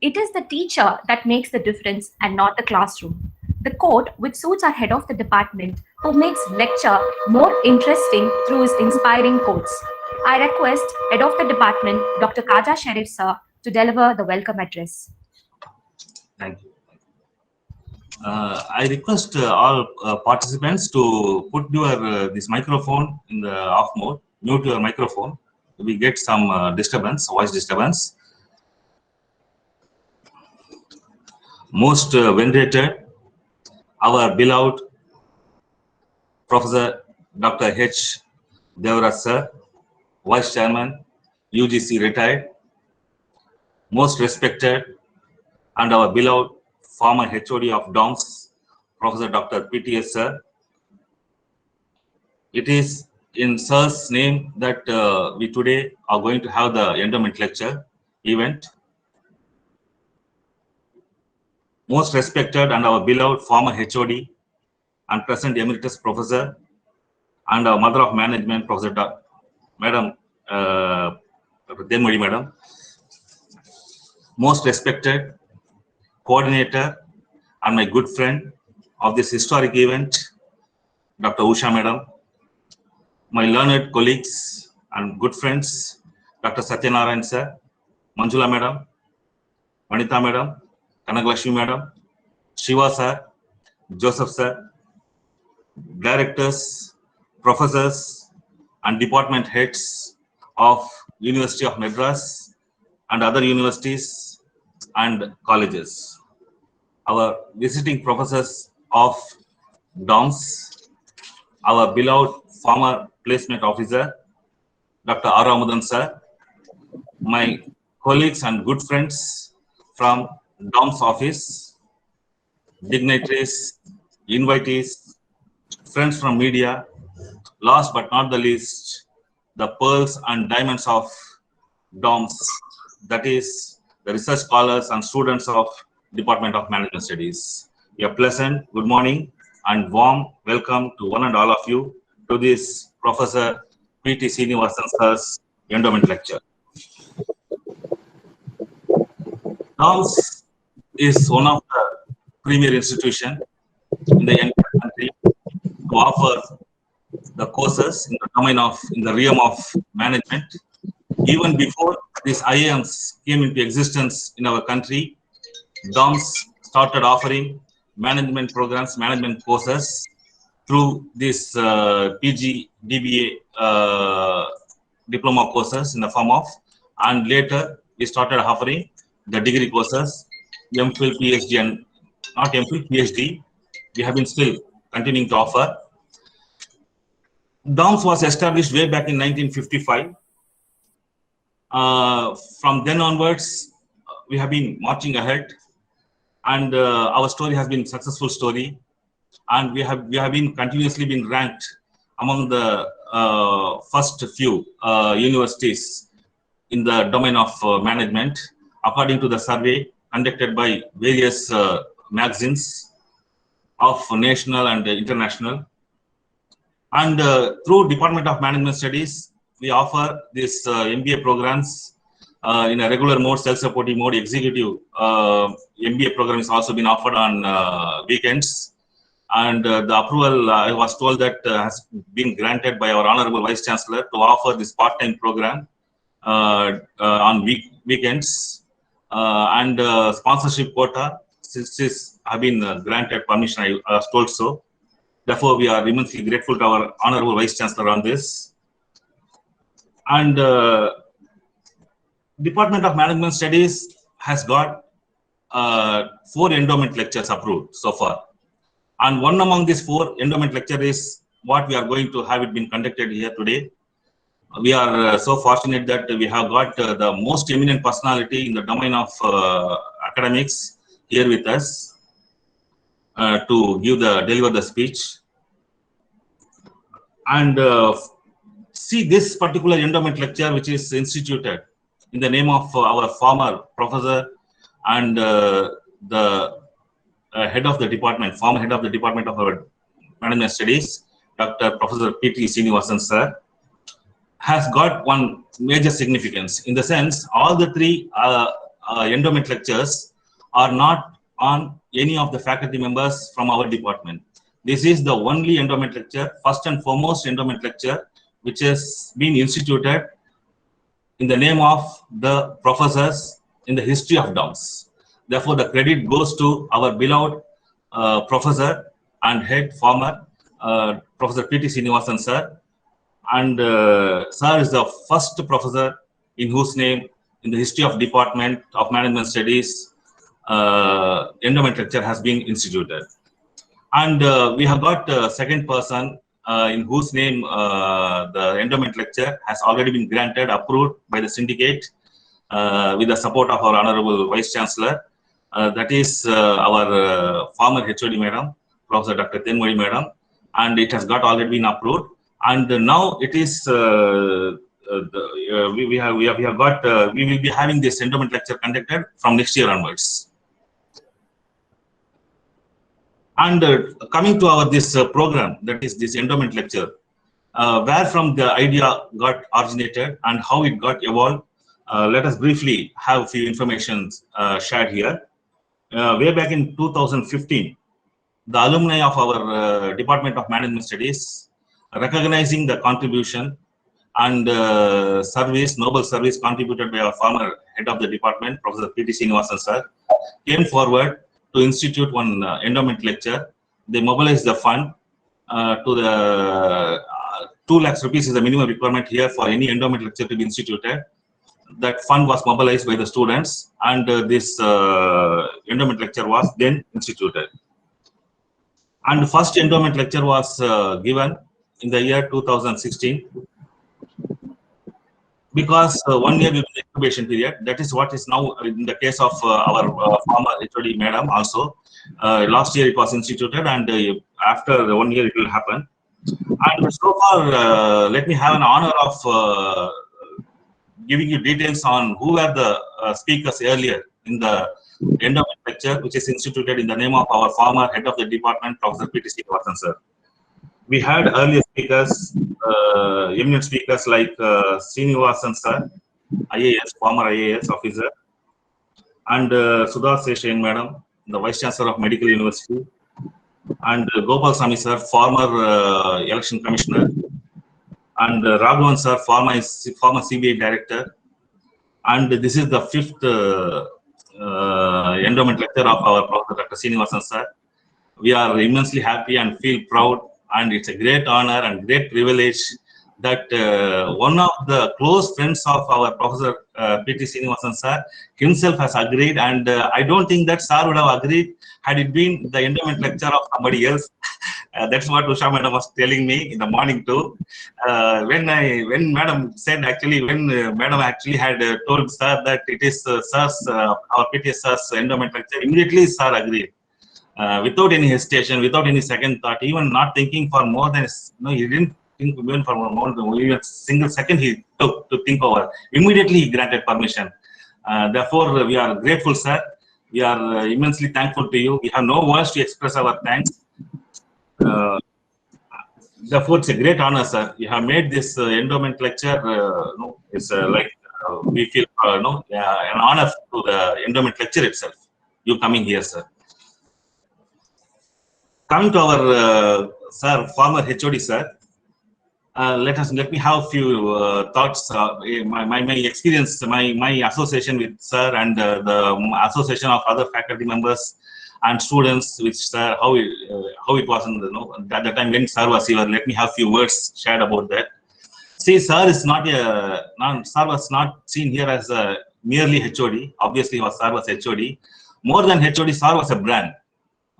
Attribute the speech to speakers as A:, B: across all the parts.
A: It is the teacher that makes the difference and not the classroom. The quote, which suits our head of the department, who makes lecture more interesting through his inspiring quotes. I request head of the department, Dr. Kaja Sharif sir, to deliver the welcome address.
B: Thank you. I request all participants to put your this microphone in the off mode, mute your microphone. We get some disturbance, voice disturbance. Most venerated, our beloved Professor Dr. H. Devaraj sir, Vice Chairman, UGC retired, most respected, and our beloved former HOD of DOMS, Professor Dr. PTS sir. It is in sir's name that we today are going to have the endowment lecture event. Most respected and our beloved former HOD and present emeritus professor and our mother of management, Professor Madam Denmadi Madam. Most respected coordinator and my good friend of this historic event, Dr. Usha Madam. My learned colleagues and good friends, Dr. Satyanarayan sir, Manjula Madam, Vanita Madam, Kanaglakshmi Madam, Shiva sir, Joseph sir, directors, professors, and department heads of University of Madras and other universities and colleges. Our visiting professors of DOMS, our beloved former placement officer, Dr. R. Amudan sir, my colleagues and good friends from DOMS office, dignitaries, invitees, friends from media, last but not the least, the pearls and diamonds of DOMS, that is the research scholars and students of Department of Management Studies. A pleasant good morning and warm welcome to one and all of you to this Professor P.T. Srinivasan sir's endowment lecture. DOMS is one of the premier institutions in the entire country to offer the courses in the domain of, in the realm of management. Even before these IIMs came into existence in our country, DOMS started offering management programs, management courses through this PG, DBA diploma courses in the form of, and later we started offering the degree courses, MPhil, PhD, and not MPhil, PhD. We have been still continuing to offer. DOMS was established way back in 1955. From then onwards, we have been marching ahead, and our story has been a successful story, and we have been continuously been ranked among the first few universities in the domain of management, according to the survey conducted by various magazines of national and international. And through Department of Management Studies, we offer these MBA programs in a regular mode, self-supporting mode. Executive MBA program is also been offered on weekends. And the approval, I was told that has been granted by our Honorable Vice Chancellor to offer this part-time program on weekends. And sponsorship quota, since this have been granted permission, I was told so. Therefore, we are immensely grateful to our Honorable Vice Chancellor on this. And Department of Management Studies has got 4 endowment lectures approved so far. And one among these 4 endowment lectures is what we are going to have it been conducted here today. We are so fortunate that we have got the most eminent personality in the domain of academics here with us to deliver the speech. And see this particular endowment lecture, which is instituted in the name of our former professor and the head of the department, former head of the Department of our Management Studies, Dr. Professor P.T. Srinivasan sir, has got one major significance in the sense all the 3 endowment lectures are not on any of the faculty members from our department. This is the only endowment lecture, first and foremost endowment lecture, which has been instituted in the name of the professors in the history of DOMS. Therefore, the credit goes to our beloved professor and head former Professor P.T. Srinivasan sir. And sir is the first professor in whose name in the history of Department of Management Studies endowment lecture has been instituted. And we have got a second person in whose name the endowment lecture has already been granted, approved by the syndicate with the support of our Honorable Vice Chancellor. That is our former HOD Madam, Professor Dr. Tenmozhi Madam, and it has got already been approved. And now it is we will be having this endowment lecture conducted from next year onwards. And coming to our this program, that is this endowment lecture, where from the idea got originated and how it got evolved, let us briefly have a few information shared here. Way back in 2015, the alumni of our Department of Management Studies, recognizing the contribution and service, noble service contributed by our former head of the department, Professor P.T. Srinivasan sir, came forward to institute one endowment lecture. They mobilized the fund to the 2 lakhs rupees is the minimum requirement here for any endowment lecture to be instituted. That fund was mobilized by the students, and this endowment lecture was then instituted. And the first endowment lecture was given in the year 2016. Because 1 year will be the incubation period. That is what is now in the case of our former HOD Madam also. Last year it was instituted, and after 1 year it will happen. And so far, let me have an honor of giving you details on who were the speakers earlier in the endowment lecture, which is instituted in the name of our former head of the department, Professor P.T. Srinivasan sir. We had earlier speakers, eminent speakers like Srinivasan sir, IAS, former IAS officer, and Sudha Seshan Madam, the Vice Chancellor of Medical University, and Gopal Sami sir, former Election Commissioner, and Raghavan sir, former CBI Director. And this is the 5th endowment lecture of our Professor Dr. Srinivasan sir. We are immensely happy and feel proud, and it's a great honor and great privilege that one of the close friends of our Professor P.T. Srinivasan sir himself has agreed, and I don't think that sir would have agreed had it been the endowment lecture of somebody else. That's what Usha Madam was telling me in the morning too. When Madam said when Madam actually had told sir that it is sir's, our PTS sir's endowment lecture, immediately sir agreed. Without any hesitation, without any second thought, even not thinking for more than, he didn't think even for more than even a single second he took to think over. Immediately he granted permission. Therefore, we are grateful, sir. We are immensely thankful to you. We have no words to express our thanks. Therefore, it's a great honor, sir. You have made this endowment lecture, it's we feel an honor to the endowment lecture itself. You coming here, sir. Coming to our sir, former HOD sir, let me have a few thoughts. My experience, my association with sir, and the association of other faculty members and students with sir, how it was at the time when sir was here. Let me have a few words shared about that. See, sir is sir was not seen here as a merely HOD. Obviously, sir was HOD. More than HOD, sir was a brand.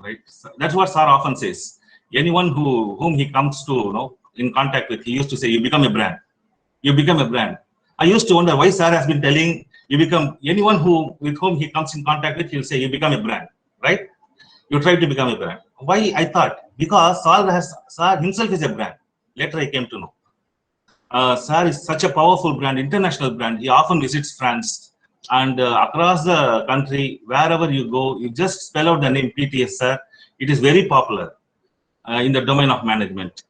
B: Right, that's what sir often says. Anyone whom he comes to in contact with, he used to say, "You become a brand. You become a brand." I used to wonder why sir has been telling you become anyone with whom he comes in contact with, he'll say, "You become a brand." Right? You try to become a brand. Why? I thought because sir himself is a brand. Later I came to know. Sir is such a powerful brand, international brand. He often visits France. And across the country, wherever you go, you just spell out the name PTS, sir. It is very popular in the domain of management.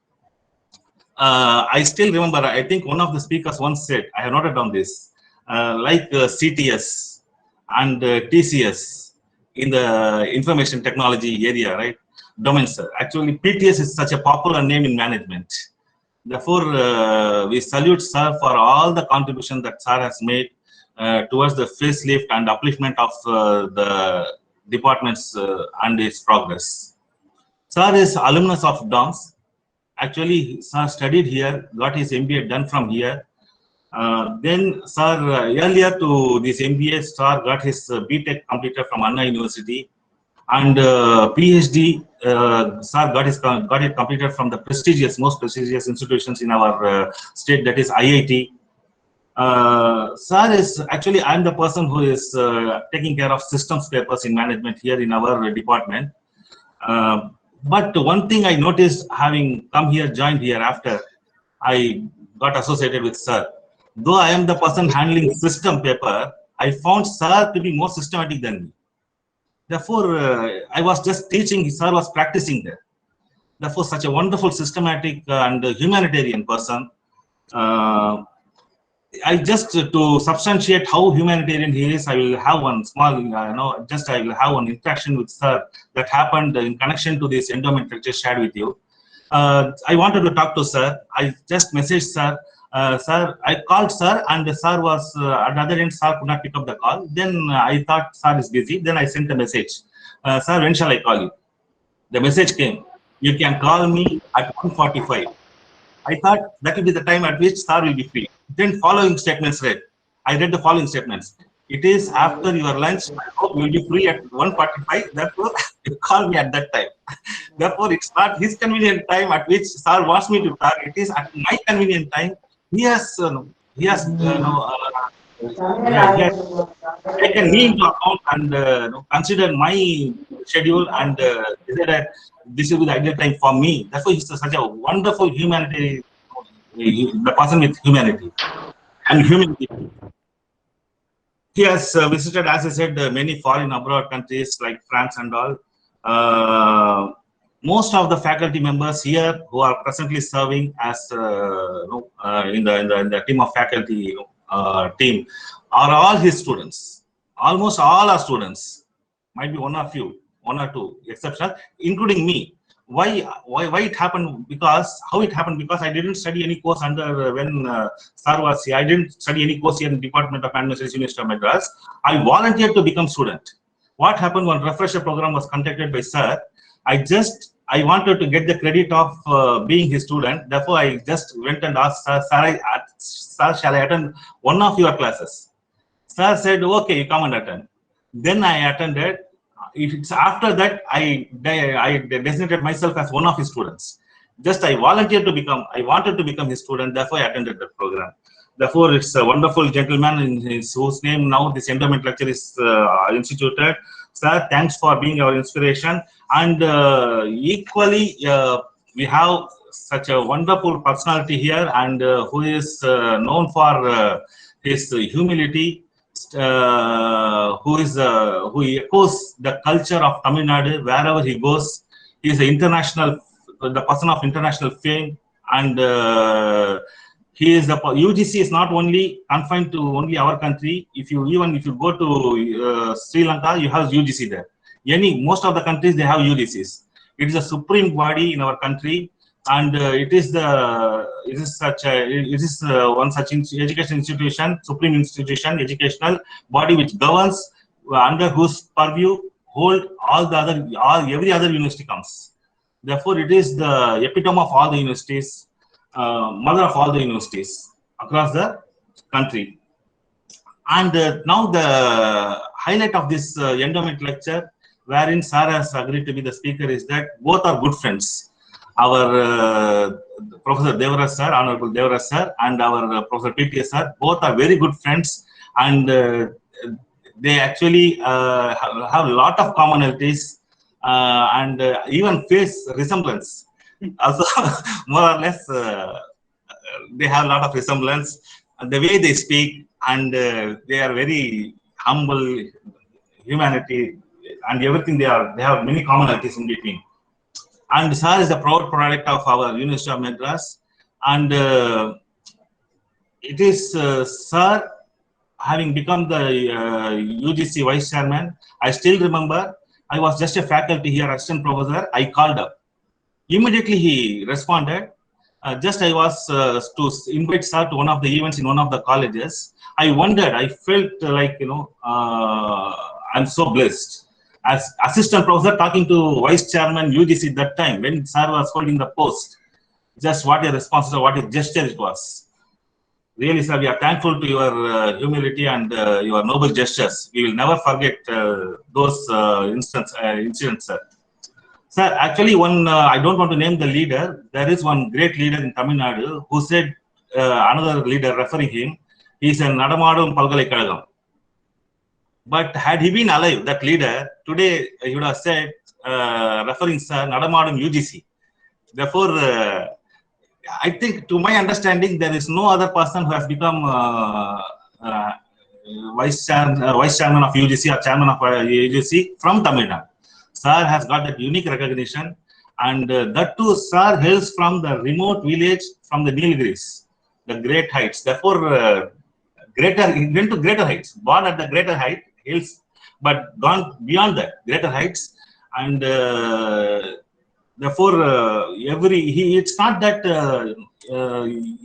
B: I still remember, I think one of the speakers once said, I have noted down this, like CTS and TCS in the information technology area, right? Domain, sir. Actually, PTS is such a popular name in management. Therefore, we salute sir for all the contribution that sir has made towards the facelift and upliftment of the departments and its progress. Sir is alumnus of DOMS. Actually, sir studied here, got his MBA done from here. Then, sir, earlier to this MBA, sir got his BTech completed from Anna University, and PhD, sir got it completed from the most prestigious institutions in our state, that is IIT. Sir is actually, I'm the person who is taking care of systems papers in management here in our department. But one thing I noticed, having come here, joined here after I got associated with sir, though I am the person handling system paper, I found sir to be more systematic than me. Therefore, I was just teaching, sir was practicing there. Therefore, such a wonderful, systematic and humanitarian person. I just, to substantiate how humanitarian he is, I will have one small, I will have one interaction with sir that happened in connection to this endowment lecture shared with you. I wanted to talk to sir. I just messaged sir. Sir, I called sir, and sir was at the other end. Sir could not pick up the call. Then I thought sir is busy. Then I sent a message. Sir, when shall I call you? The message came. You can call me at 1:45. I thought that will be the time at which sir will be free. Then following statements read. I read the following statements. It is after your lunch. I hope you will be free at 1:45. Therefore, you call me at that time. Therefore, it's not his convenient time at which sir wants me to talk. It is at my convenient time. He has taken me into account and considered my schedule and decided this will be the ideal time for me. Therefore, he's such a wonderful humanitarian, the person with humanity and humility. He has visited, as I said, many foreign abroad countries like France and all. Most of the faculty members here who are presently serving as in the team of faculty team are all his students. Almost all are students. Might be one or two exceptions, including me. Why it happened? Because how it happened? Because I didn't study any course under when sir was here. I didn't study any course here in the Department of Administration, University of Madras. I volunteered to become student. What happened when refresher program was conducted by sir? I wanted to get the credit of being his student. Therefore, I just went and asked sir, sir, shall I attend one of your classes? Sir said, okay, you come and attend. Then I attended. It's after that I designated myself as one of his students. Just I wanted to become his student. Therefore, I attended the program. Therefore, it's a wonderful gentleman in whose name now this endowment lecture is instituted. Sir, thanks for being our inspiration. And equally, we have such a wonderful personality here, and who is known for his humility, who echoes the culture of Tamil Nadu wherever he goes. He is the person of international fame, and he is the UGC is not only confined to only our country. If you go to Sri Lanka, you have UGC there. Most of the countries they have UGCs. It is a supreme body in our country, and it is one such education institution, supreme institution, educational body which governs, under whose purview hold every other university comes. Therefore, it is the epitome of all the universities, mother of all the universities across the country. And now the highlight of this endowment lecture, wherein sir has agreed to be the speaker, is that both are good friends. Our Professor Devaraj sir, Honorable Devaraj sir, and our Professor PTS sir, both are very good friends, and they actually have a lot of commonalities and even face resemblance. Also, more or less, they have a lot of resemblance. The way they speak, and they are very humble, humanity, and everything. They have many commonalities in between. And sir is a proud product of our University of Madras, and it is sir having become the UGC vice chairman, I still remember I was just a faculty here, assistant professor. I called up. Immediately he responded. Just I was to invite sir to one of the events in one of the colleges. I wondered, I felt like, I'm so blessed. As assistant professor talking to vice chairman UGC that time when sir was holding the post. Just what a response, what a gesture it was. Really, sir, we are thankful to your humility and your noble gestures. We will never forget those incidents, sir. Sir, actually, I don't want to name the leader. There is one great leader in Tamil Nadu who said, another leader referring him, he's a Nadamadum Palgalaikalagam. But had he been alive, that leader, today he would have said, referring sir, Nadamadum UGC. Therefore, I think, to my understanding, there is no other person who has become vice chairman of UGC or chairman of UGC from Tamil Nadu. Sir has got that unique recognition, and that too, sir hails from the remote village from the Nilgiris, the great heights. Therefore, he went to greater heights, born at the greater height, hills, but gone beyond that, greater heights, and therefore, it's not that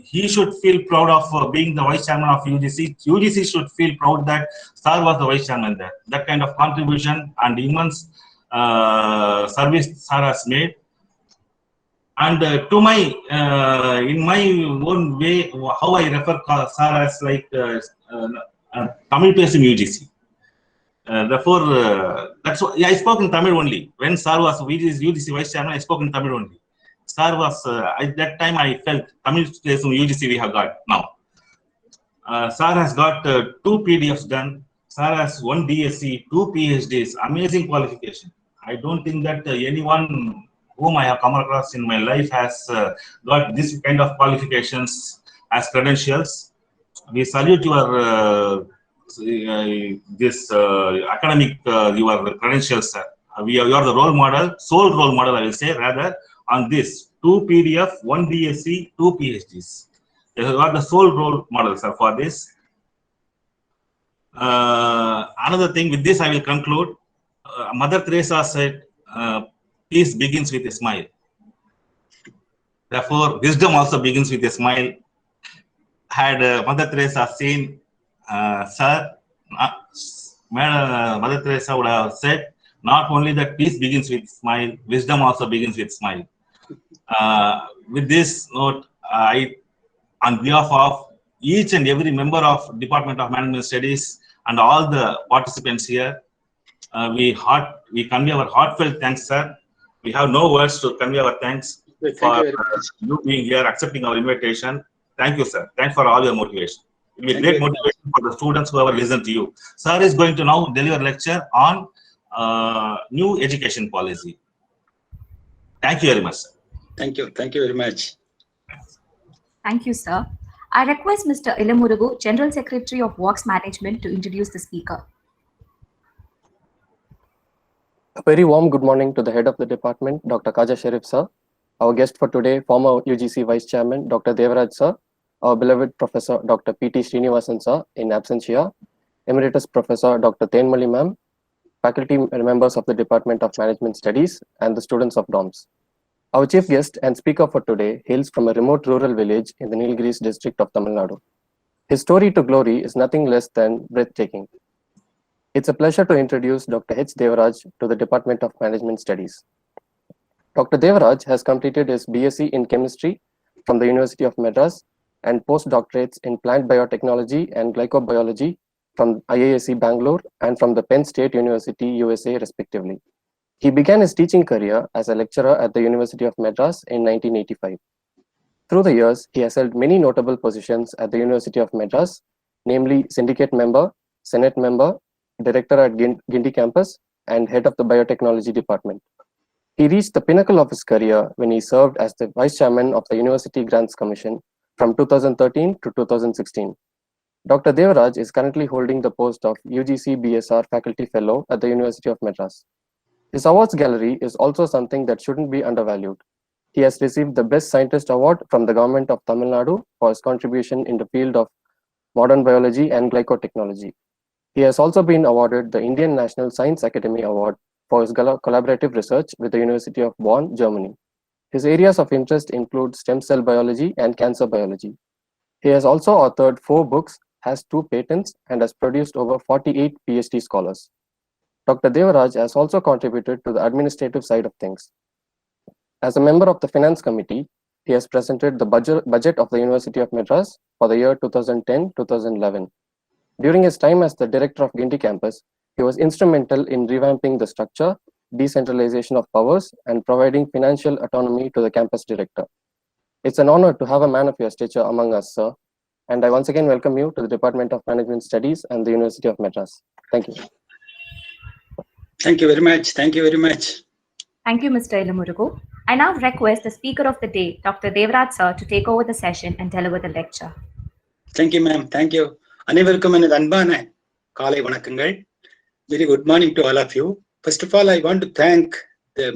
B: he should feel proud of being the vice chairman of UGC. UGC should feel proud that sir was the vice chairman there. That kind of contribution and immense service sir has made. And to my, in my own way, how I refer sir as like Tamil PSM UGC. Therefore, that's why I spoke in Tamil only. When sir was UGC vice chairman, I spoke in Tamil only. Sir was, at that time I felt Tamil UGC we have got now. Sir has got 2 PDFs done. Sir has 1 DSc, 2 PhDs, amazing qualification. I don't think that anyone whom I have come across in my life has got this kind of qualifications as credentials. We salute your this academic your credentials, sir. You are the role model, sole role model, I will say, rather, on this 2 PDF, 1 DSc, 2 PhDs. You are the sole role model, sir, for this. Another thing, with this I will conclude. Mother Teresa said, peace begins with a smile. Therefore, wisdom also begins with a smile. Had Mother Teresa seen sir, Mother Teresa would have said, not only that peace begins with smile, wisdom also begins with smile. With this note, I, on behalf of each and every member of Department of Management Studies and all the participants here, we convey our heartfelt thanks, sir. We have no words to convey our thanks for you being here, accepting our invitation. Thank you, sir. Thanks for all your motivation. It will be great motivation for the students who ever listen to you. Sir is going to now deliver a lecture on new education policy. Thank you very much, sir.
C: Thank you. Thank you very much.
A: Thank you, sir. I request Mr. Ilamurugu, General Secretary of Works Management, to introduce the speaker.
D: A very warm good morning to the head of the department, Dr. Khaja Sharif, sir. Our guest for today, former UGC Vice Chairman, Dr. Devaraj, sir. Our beloved Professor, Dr. P.T. Srinivasan, sir, in absentia. Emeritus Professor, Dr. Tenmali, ma'am. Faculty members of the Department of Management Studies and the students of DOMS. Our chief guest and speaker for today hails from a remote rural village in the Nilgiris district of Tamil Nadu. His story to glory is nothing less than breathtaking. It's a pleasure to introduce Dr. H. Devaraj to the Department of Management Studies. Dr. Devaraj has completed his BSc in Chemistry from the University of Madras and postdoctorates in Plant Biotechnology and Glycobiology from IISc Bangalore and from the Penn State University, USA, respectively. He began his teaching career as a lecturer at the University of Madras in 1985. Through the years, he has held many notable positions at the University of Madras, namely Syndicate Member, Senate Member, Director at Guindy Campus, and Head of the Biotechnology Department. He reached the pinnacle of his career when he served as the Vice Chairman of the University Grants Commission from 2013 to 2016. Dr. Devaraj is currently holding the post of UGC BSR Faculty Fellow at the University of Madras. His awards gallery is also something that shouldn't be undervalued. He has received the Best Scientist Award from the Government of Tamil Nadu for his contribution in the field of modern biology, and glycotechnology. He has also been awarded the Indian National Science Academy Award for his collaborative research with the University of Bonn, Germany. His areas of interest include stem cell biology and cancer biology. He has also authored 4 books, has 2 patents, and has produced over 48 PhD scholars. Dr. Devaraj has also contributed to the administrative side of things. As a member of the Finance Committee, he has presented the budget of the University of Madras for the year 2010-2011. During his time as the director of Guindy campus, he was instrumental in revamping the structure, decentralization of powers, and providing financial autonomy to the campus director. It's an honor to have a man of your stature among us, sir. And I once again welcome you to the Department of Management Studies and the University of Madras. Thank you.
C: Thank you very much. Thank you very much.
A: Thank you, Mr. Ilamurugu. I now request the speaker of the day, Dr. Devaraj sir, to take over the session and deliver the lecture.
C: Thank you, ma'am. Thank you. அனைவருக்கும் எனது அன்பான காலை வணக்கங்கள். Very good morning to all of you. First of all, I want to thank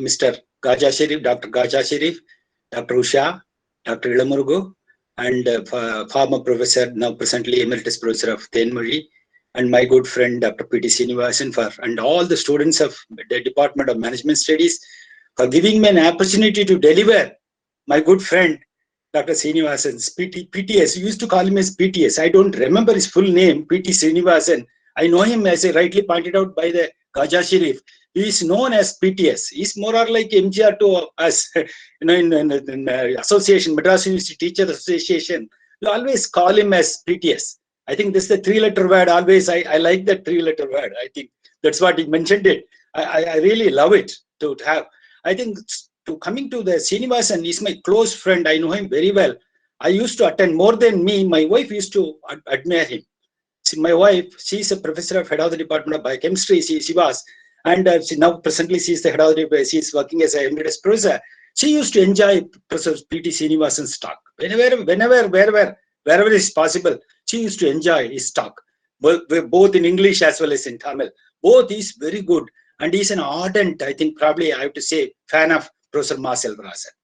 C: Mr. Gaja Sharif, Dr. Gaja Sharif, Dr. Usha, Dr. Ilamurugu, and former professor, now presently emeritus professor of Tenmozhi, and my good friend, Dr. P.T. Srinivasan, and all the students of the Department of Management Studies for giving me an opportunity to deliver my good friend, Dr. Srinivasan's PTS. We used to call him as PTS. I don't remember his full name, P.T. Srinivasan. I know him, as I rightly pointed out by the Gaja Sharif. He is known as PTS. He's more or like MGR to us, in association, Madras University Teachers Association. We always call him as PTS. I think this is the 3-letter word always. I like that 3-letter word. I think that's what he mentioned it. I really love it to have. I think coming to the Srinivasan, is my close friend. I know him very well. I used to attend more than me. My wife used to admire him. See, my wife, she's a professor of head of the Department of Biochemistry. She was, and now presently she's the head of the, she's working as an emeritus professor. She used to enjoy Professor P.T. Srinivasan's talk. Wherever is possible, she used to enjoy his talk, both in English as well as in Tamil. Both is very good, and he's an ardent, I think probably I have to say, fan of Professor Ma Selvarajan.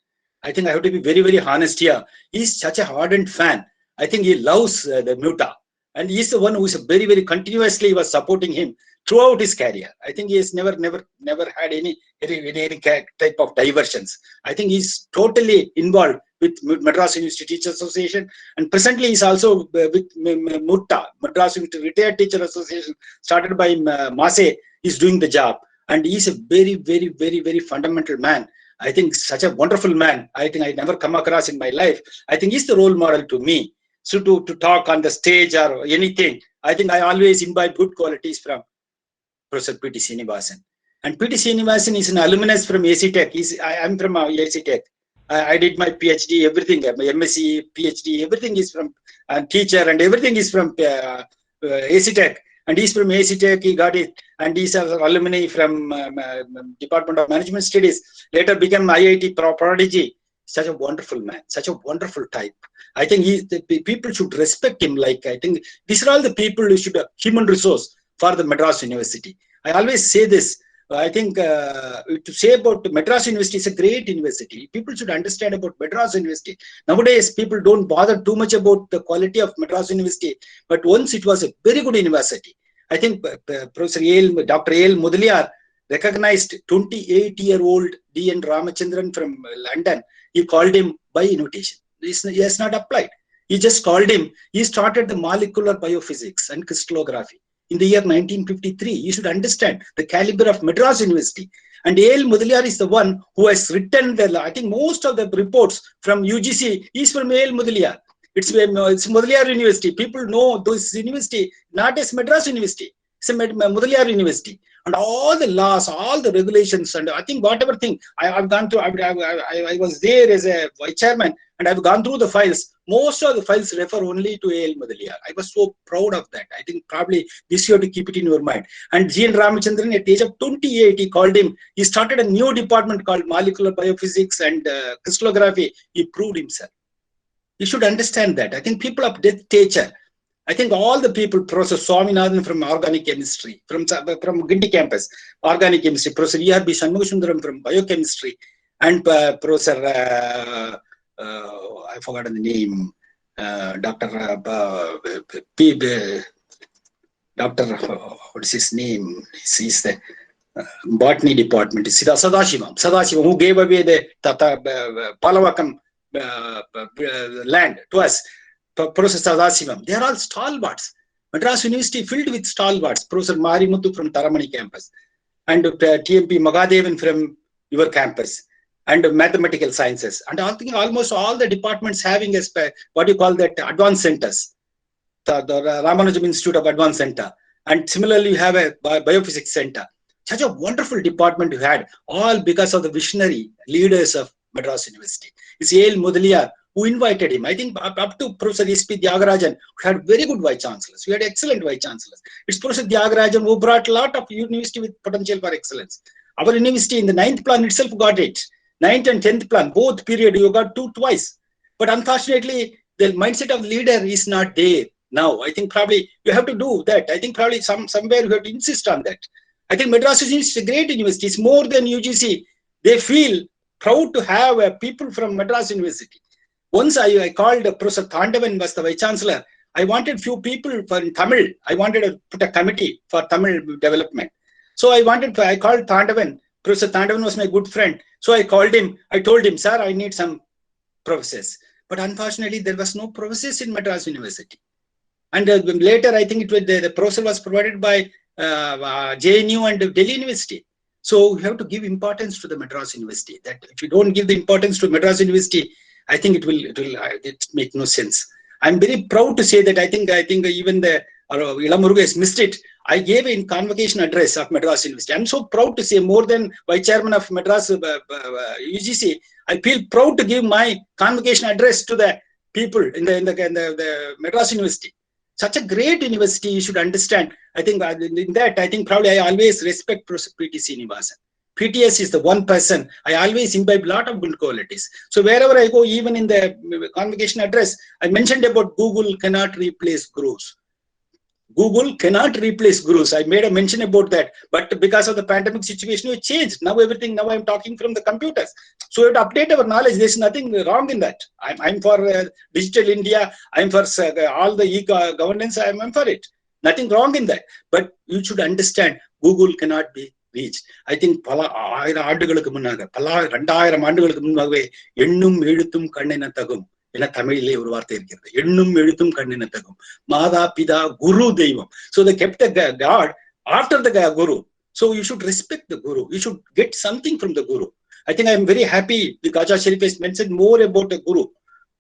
C: I think I have to be very, very honest here. He's such a ardent fan. I think he loves the Muta, and he's the one who is very, very continuously was supporting him throughout his career. I think he has never had any type of diversions. I think he's totally involved with Madras University Teachers Association, and presently he's also with MUTA, Madras University Retired Teacher Association, started by Mase. He's doing the job, and he's a very, very, very, very fundamental man. I think such a wonderful man. I think I never come across in my life. I think he's the role model to me. So to talk on the stage or anything, I think I always imbibe good qualities from Professor P.T. Srinivasan. And P.T. Srinivasan is an alumnus from AC Tech. I'm from AC Tech. I did my PhD, everything, my MSc, PhD, everything is from teacher, and everything is from AC Tech. And he's from AC Tech, he got it. And he's an alumni from Department of Management Studies. Later became IIT prodigy. Such a wonderful man, such a wonderful type. I think people should respect him. Like, I think these are all the people who should have human resource for the Madras University. I always say this. I think to say about Madras University is a great university. People should understand about Madras University. Nowadays, people don't bother too much about the quality of Madras University. But once it was a very good university. I think Professor Dr. A.L. Mudaliar recognized 28-year-old D.N. Ramachandran from London. He called him by invitation. He has not applied. He just called him. He started the molecular biophysics and crystallography in the year 1953. You should understand the caliber of Madras University. And A.L. Mudaliar is the one who has written I think most of the reports from UGC is from A.L. Mudaliar. It's Mudaliar University. People know this university not as Madras University. It's a Mudaliar University. And all the laws, all the regulations, and I think whatever thing I've gone through, I was there as a vice chairman, and I've gone through the files. Most of the files refer only to A.L. Mudaliar. I was so proud of that. I think probably this you have to keep it in your mind. And G.N. Ramachandran, at the age of 28, he called him. He started a new department called Molecular Biophysics and Crystallography. He proved himself. You should understand that. I think people of that nature. I think all the people, Professor Swaminathan from Organic Chemistry, from Guindy campus, Organic Chemistry, Professor E.R.B. Shanmugasundaram from Biochemistry, and Professor, I forgot the name, Dr. What's his name? He's the botany department. Sadashivam, who gave away the Palavakam land to us. Professor Sadashivam. They are all stalwarts. Madras University filled with stalwarts. Professor Marimuthu from Taramani campus, and TMP Magadevan from your campus, and mathematical sciences, and I think almost all the departments having what you call that advanced centers. The Ramanujam Institute of Advanced Center, and similarly you have a biophysics center. Such a wonderful department you had, all because of the visionary leaders of Madras University. It's A.L. Mudaliar who invited him. I think up to Professor S.P. Tyagarajan, we had very good vice chancellors. We had excellent vice chancellors. It's Professor Tyagarajan who brought a lot of university with potential for excellence. Our university in the 9th plan itself got it. 9th and 10th plan, both period, you got twice. But unfortunately, the mindset of the leader is not there now. I think probably you have to do that. I think probably somewhere you have to insist on that. I think Madras University is a great university. It's more than UGC. They feel proud to have people from Madras University. Once I called Professor Thandavan, was the Vice Chancellor. I wanted few people for Tamil. I wanted to put a committee for Tamil development. So I called Thandavan. Professor Thandavan was my good friend. So I called him. I told him, sir, I need some professors. But unfortunately, there was no professors in Madras University. And later, I think the professor was provided by JNU and Delhi University. So we have to give importance to the Madras University. That if you don't give the importance to Madras University, I think it make no sense. I'm very proud to say that I think even the Ilamuruga has missed it. I gave a convocation address of Madras University. I'm so proud to say, more than Vice Chairman of Madras UGC, I feel proud to give my convocation address to the people in the Madras University. Such a great university, you should understand. I think in that, I think probably I always respect Professor P.T. Srinivasan. PTS is the one person, I always imbibe a lot of good qualities. So wherever I go, even in the convocation address, I mentioned about Google cannot replace gurus. Google cannot replace gurus. I made a mention about that. But because of the pandemic situation, it changed. Now I'm talking from the computers. So we have to update our knowledge. There's nothing wrong in that. I'm for digital India. I'm for all the e-governance. I'm for it. Nothing wrong in that. But you should understand, Google cannot be reached. I think பல 1000 ஆண்டுகளுக்கு முன்னாக 2000 ஆண்டுகளுக்கு முன்னாகவே எண்ணும் எழுத்தும் கண்ணின தகும் என தமிழிலே ஒரு வார்த்தை இருக்கிறது. எண்ணும் எழுத்தும் கண்ணின தகும். மாதா பிதா குரு தெய்வம். So they kept the God after the guru. So you should respect the guru. You should get something from the guru. I think I'm very happy the Qaja Sharif has mentioned more about the guru.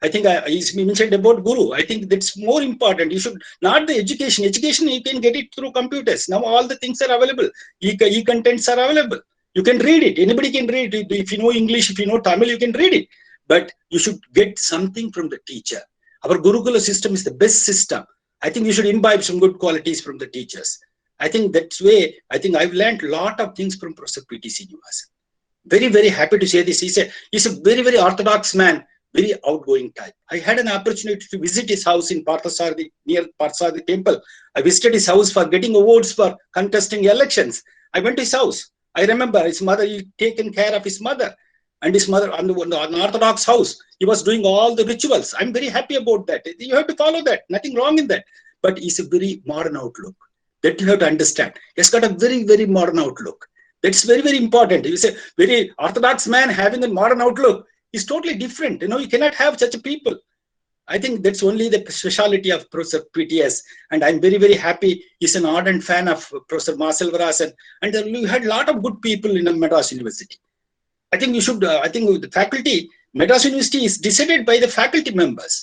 C: I think he mentioned about guru. I think that's more important. You should not the education. Education, you can get it through computers. Now all the things are available. E-contents are available. You can read it. Anybody can read it. If you know English, if you know Tamil, you can read it. But you should get something from the teacher. Our Gurukula system is the best system. I think you should imbibe some good qualities from the teachers. I think that's way, I think I've learned a lot of things from Professor P.T. Srinivasan. Very, very happy to say this. He's a very, very orthodox man. Very outgoing type. I had an opportunity to visit his house in Parthasarathi, near Parthasarathi temple. I visited his house for getting awards for contesting elections. I went to his house. I remember his mother, he taken care of his mother. And his mother on the Orthodox house, he was doing all the rituals. I'm very happy about that. You have to follow that. Nothing wrong in that. But it's a very modern outlook. That you have to understand. He's got a very, very modern outlook. That's very, very important. You say, very Orthodox man having a modern outlook is totally different. You cannot have such a people. I think that's only the speciality of Professor PTS. And I'm very, very happy. He's an ardent fan of Professor Maselvarasan. And we had a lot of good people in Madras University. I think you should, I think the faculty, Madras University is decided by the faculty members.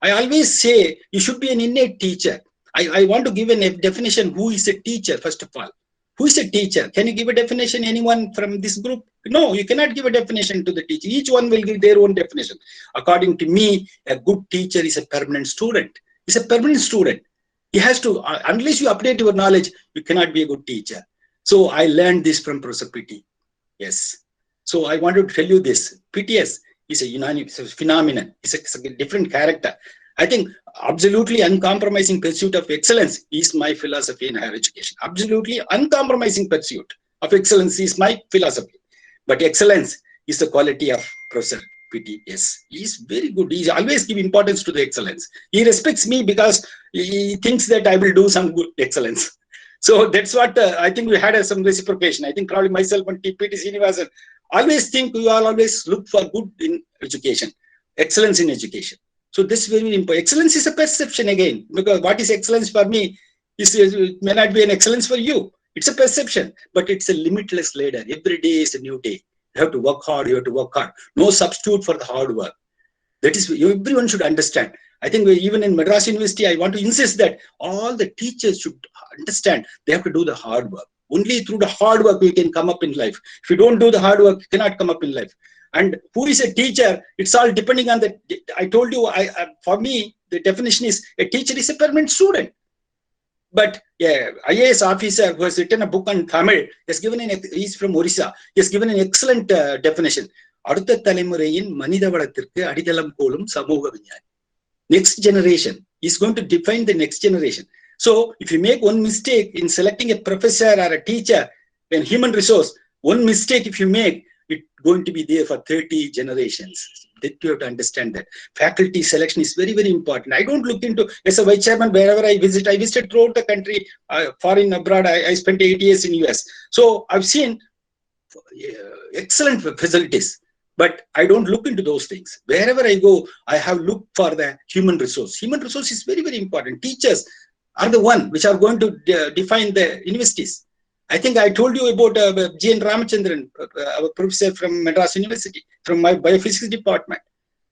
C: I always say you should be an innate teacher. I want to give a definition, who is a teacher, first of all. Who is a teacher? Can you give a definition, anyone from this group? No, you cannot give a definition to the teacher. Each one will give their own definition. According to me, a good teacher is a permanent student. He's a permanent student. He has to, unless you update your knowledge, you cannot be a good teacher. So I learned this from Professor PT. Yes. So I wanted to tell you this. PTS is a phenomenon. It's a different character. I think absolutely uncompromising pursuit of excellence is my philosophy in higher education. Absolutely uncompromising pursuit of excellence is my philosophy. But excellence is the quality of Professor PT, yes. He's very good. He always give importance to the excellence. He respects me because he thinks that I will do some good excellence. So that's what I think we had some reciprocation. I think probably myself and PT Srinivasan always think we all always look for good in education, excellence in education. So this is very important. Excellence is a perception again, because what is excellence for me it may not be an excellence for you. It's a perception, but it's a limitless ladder. Every day is a new day. You have to work hard. You have to work hard. No substitute for the hard work. That is, everyone should understand. I think even in Madras University, I want to insist that all the teachers should understand they have to do the hard work. Only through the hard work we can come up in life. If you don't do the hard work, you cannot come up in life. And who is a teacher? It's all depending on the. I told you. For me, the definition is a teacher is a permanent student. But yeah, IAS officer who has written a book on Tamil has given he's from Orissa. He has given an excellent definition. அடுத்த தலைமுறையின் மனித வளத்திற்கு அடித்தளம் போலும் சமூக விஞ்ஞானி. Next generation is going to define the next generation. So if you make one mistake in selecting a professor or a teacher in human resource, one mistake if you make, it's going to be there for 30 generations. That you have to understand that. Faculty selection is very, very important. I don't look into, as a vice chairman, wherever I visited throughout the country, foreign, abroad, I spent 8 years in US. So I've seen excellent facilities. But I don't look into those things. Wherever I go, I have looked for the human resource. Human resource is very, very important. Teachers are the one which are going to define the universities. I think I told you about G.N. Ramachandran, our professor from Madras University, from my biophysics department.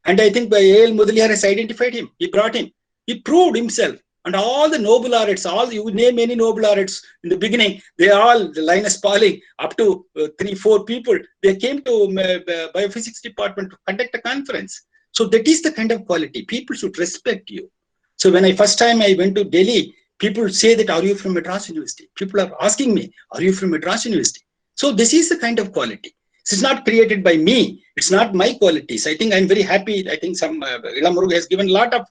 C: And I think A.L. Mudaliar has identified him. He brought him. He proved himself. And all the noble laureates, you name any noble laureates in the beginning, they all, Linus Pauling, up to 3-4 people, they came to biophysics department to conduct a conference. So that is the kind of quality. People should respect you. So when first time I went to Delhi, people say that, are you from Madras University? People are asking me, are you from Madras University? So this is the kind of quality. This is not created by me. It's not my qualities. I think I'm very happy. I think Ila Muruga has given a lot of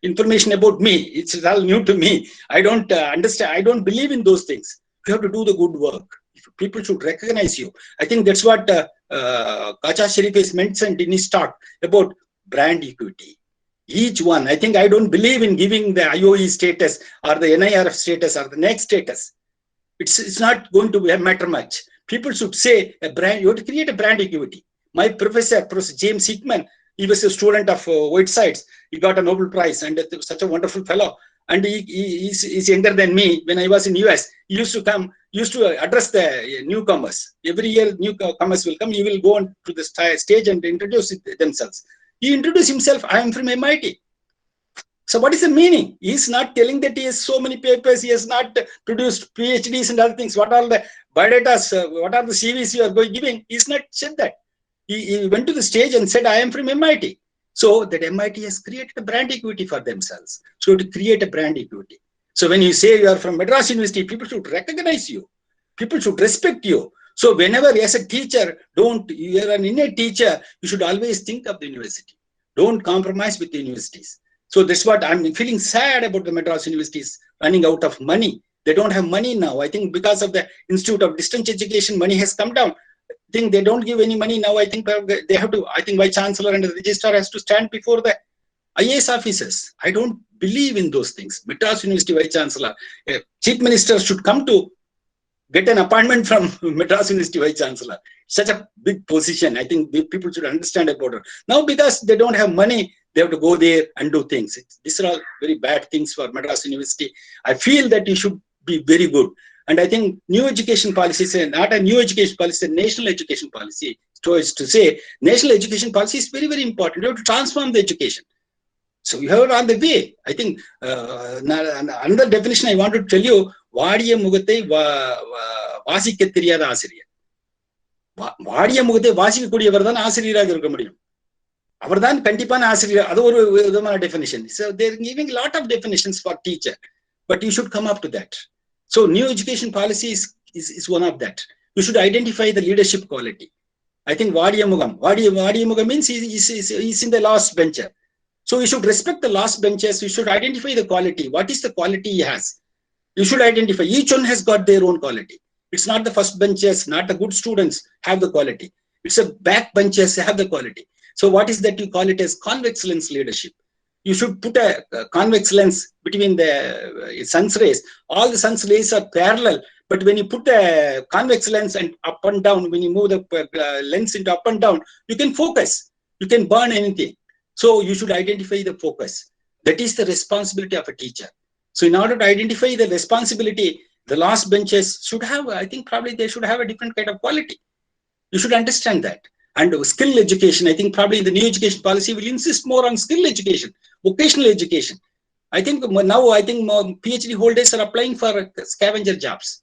C: information about me. It's all new to me. I don't understand. I don't believe in those things. You have to do the good work. People should recognize you. I think that's what Kacha Sharif has mentioned in his talk about brand equity. Each one. I think I don't believe in giving the IOE status or the NIRF status or the next status. It's not going to matter much. People should say a brand. You have to create a brand equity. My professor, Professor James Hickman, he was a student of Whitesides. He got a Nobel Prize and such a wonderful fellow. And he's younger than me. When I was in US, he used to address the newcomers. Every year, newcomers will come. He will go on to the stage and introduce themselves. He introduced himself. I am from MIT. So what is the meaning? He's not telling that he has so many papers. He has not produced PhDs and other things. What are the biodatas? What are the CVs you are giving? He's not said that. He went to the stage and said, I am from MIT. So that MIT has created a brand equity for themselves. So to create a brand equity. So when you say you are from Madras University, people should recognize you. People should respect you. So whenever as a teacher, you are an innate teacher, you should always think of the university. Don't compromise with the universities. So that's what I'm feeling sad about the Madras universities running out of money. They don't have money now. I think because of the Institute of Distance Education, money has come down. I think they don't give any money now. I think they have to, I think Vice Chancellor and the Registrar has to stand before the IAS officers. I don't believe in those things. Madras University Vice Chancellor, Chief Minister should come to get an appointment from Madras University Vice Chancellor. Such a big position. I think people should understand about it. Now because they don't have money, they have to go there and do things. These are all very bad things for Madras University. I feel that you should be very good. And I think new education policy, not a new education policy, a national education policy. So it's to say, national education policy is very, very important. You have to transform the education. So you have it on the way. I think another definition I want to tell you, வாடிய முகத்தை வாசிக்க தெரியாத ஆசிரியர். வாடிய முகத்தை வாசிக்கக்கூடியவர் தான் ஆசிரியராக இருக்க முடியும். அவர்தான் கண்டிப்பான ஆசிரியர். அது ஒரு விதமான definition. So they're giving a lot of definitions for teacher, but you should come up to that. So new education policy is one of that. You should identify the leadership quality. I think Vadiyamugam means he's in the last bencher. So you should respect the last benchers. You should identify the quality. What is the quality he has? You should identify. Each one has got their own quality. It's not the first benchers, not the good students have the quality. It's the back benchers have the quality. So what is that? You call it as convex lens leadership. You should put a convex lens between the sun's rays. All the sun's rays are parallel, but when you put a convex lens and up and down, when you move the lens into up and down, you can focus. You can burn anything. So you should identify the focus. That is the responsibility of a teacher. So in order to identify the responsibility, the last benches should have, I think probably they should have a different kind of quality. You should understand that. And skill education, I think probably the new education policy will insist more on skill education, vocational education. I think now, PhD holders are applying for scavenger jobs.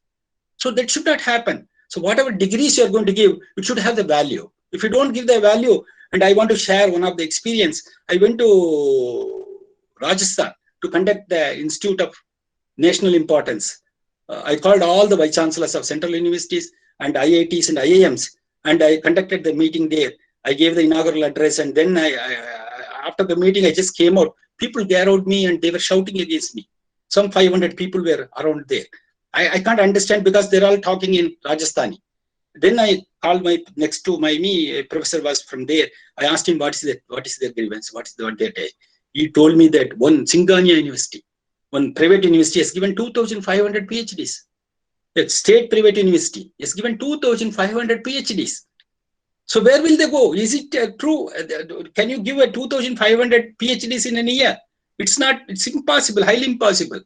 C: So that should not happen. So whatever degrees you are going to give, it should have the value. If you don't give the value, and I want to share one of the experience, I went to Rajasthan to conduct the Institute of National Importance. I called all the vice chancellors of central universities and IITs and IIMs, and I conducted the meeting there. I gave the inaugural address, and then after the meeting, I just came out. People gathered me and they were shouting against me. Some 500 people were around there. I can't understand because they're all talking in Rajasthani. Then I called my next to me, a professor was from there. I asked him, what is their grievance? What their day? He told me that one Singhania University, one private university has given 2,500 PhDs. A state private university has given 2,500 PhDs. So where will they go? Is it true? Can you give a 2,500 PhDs in a year? It's not. It's impossible. Highly impossible.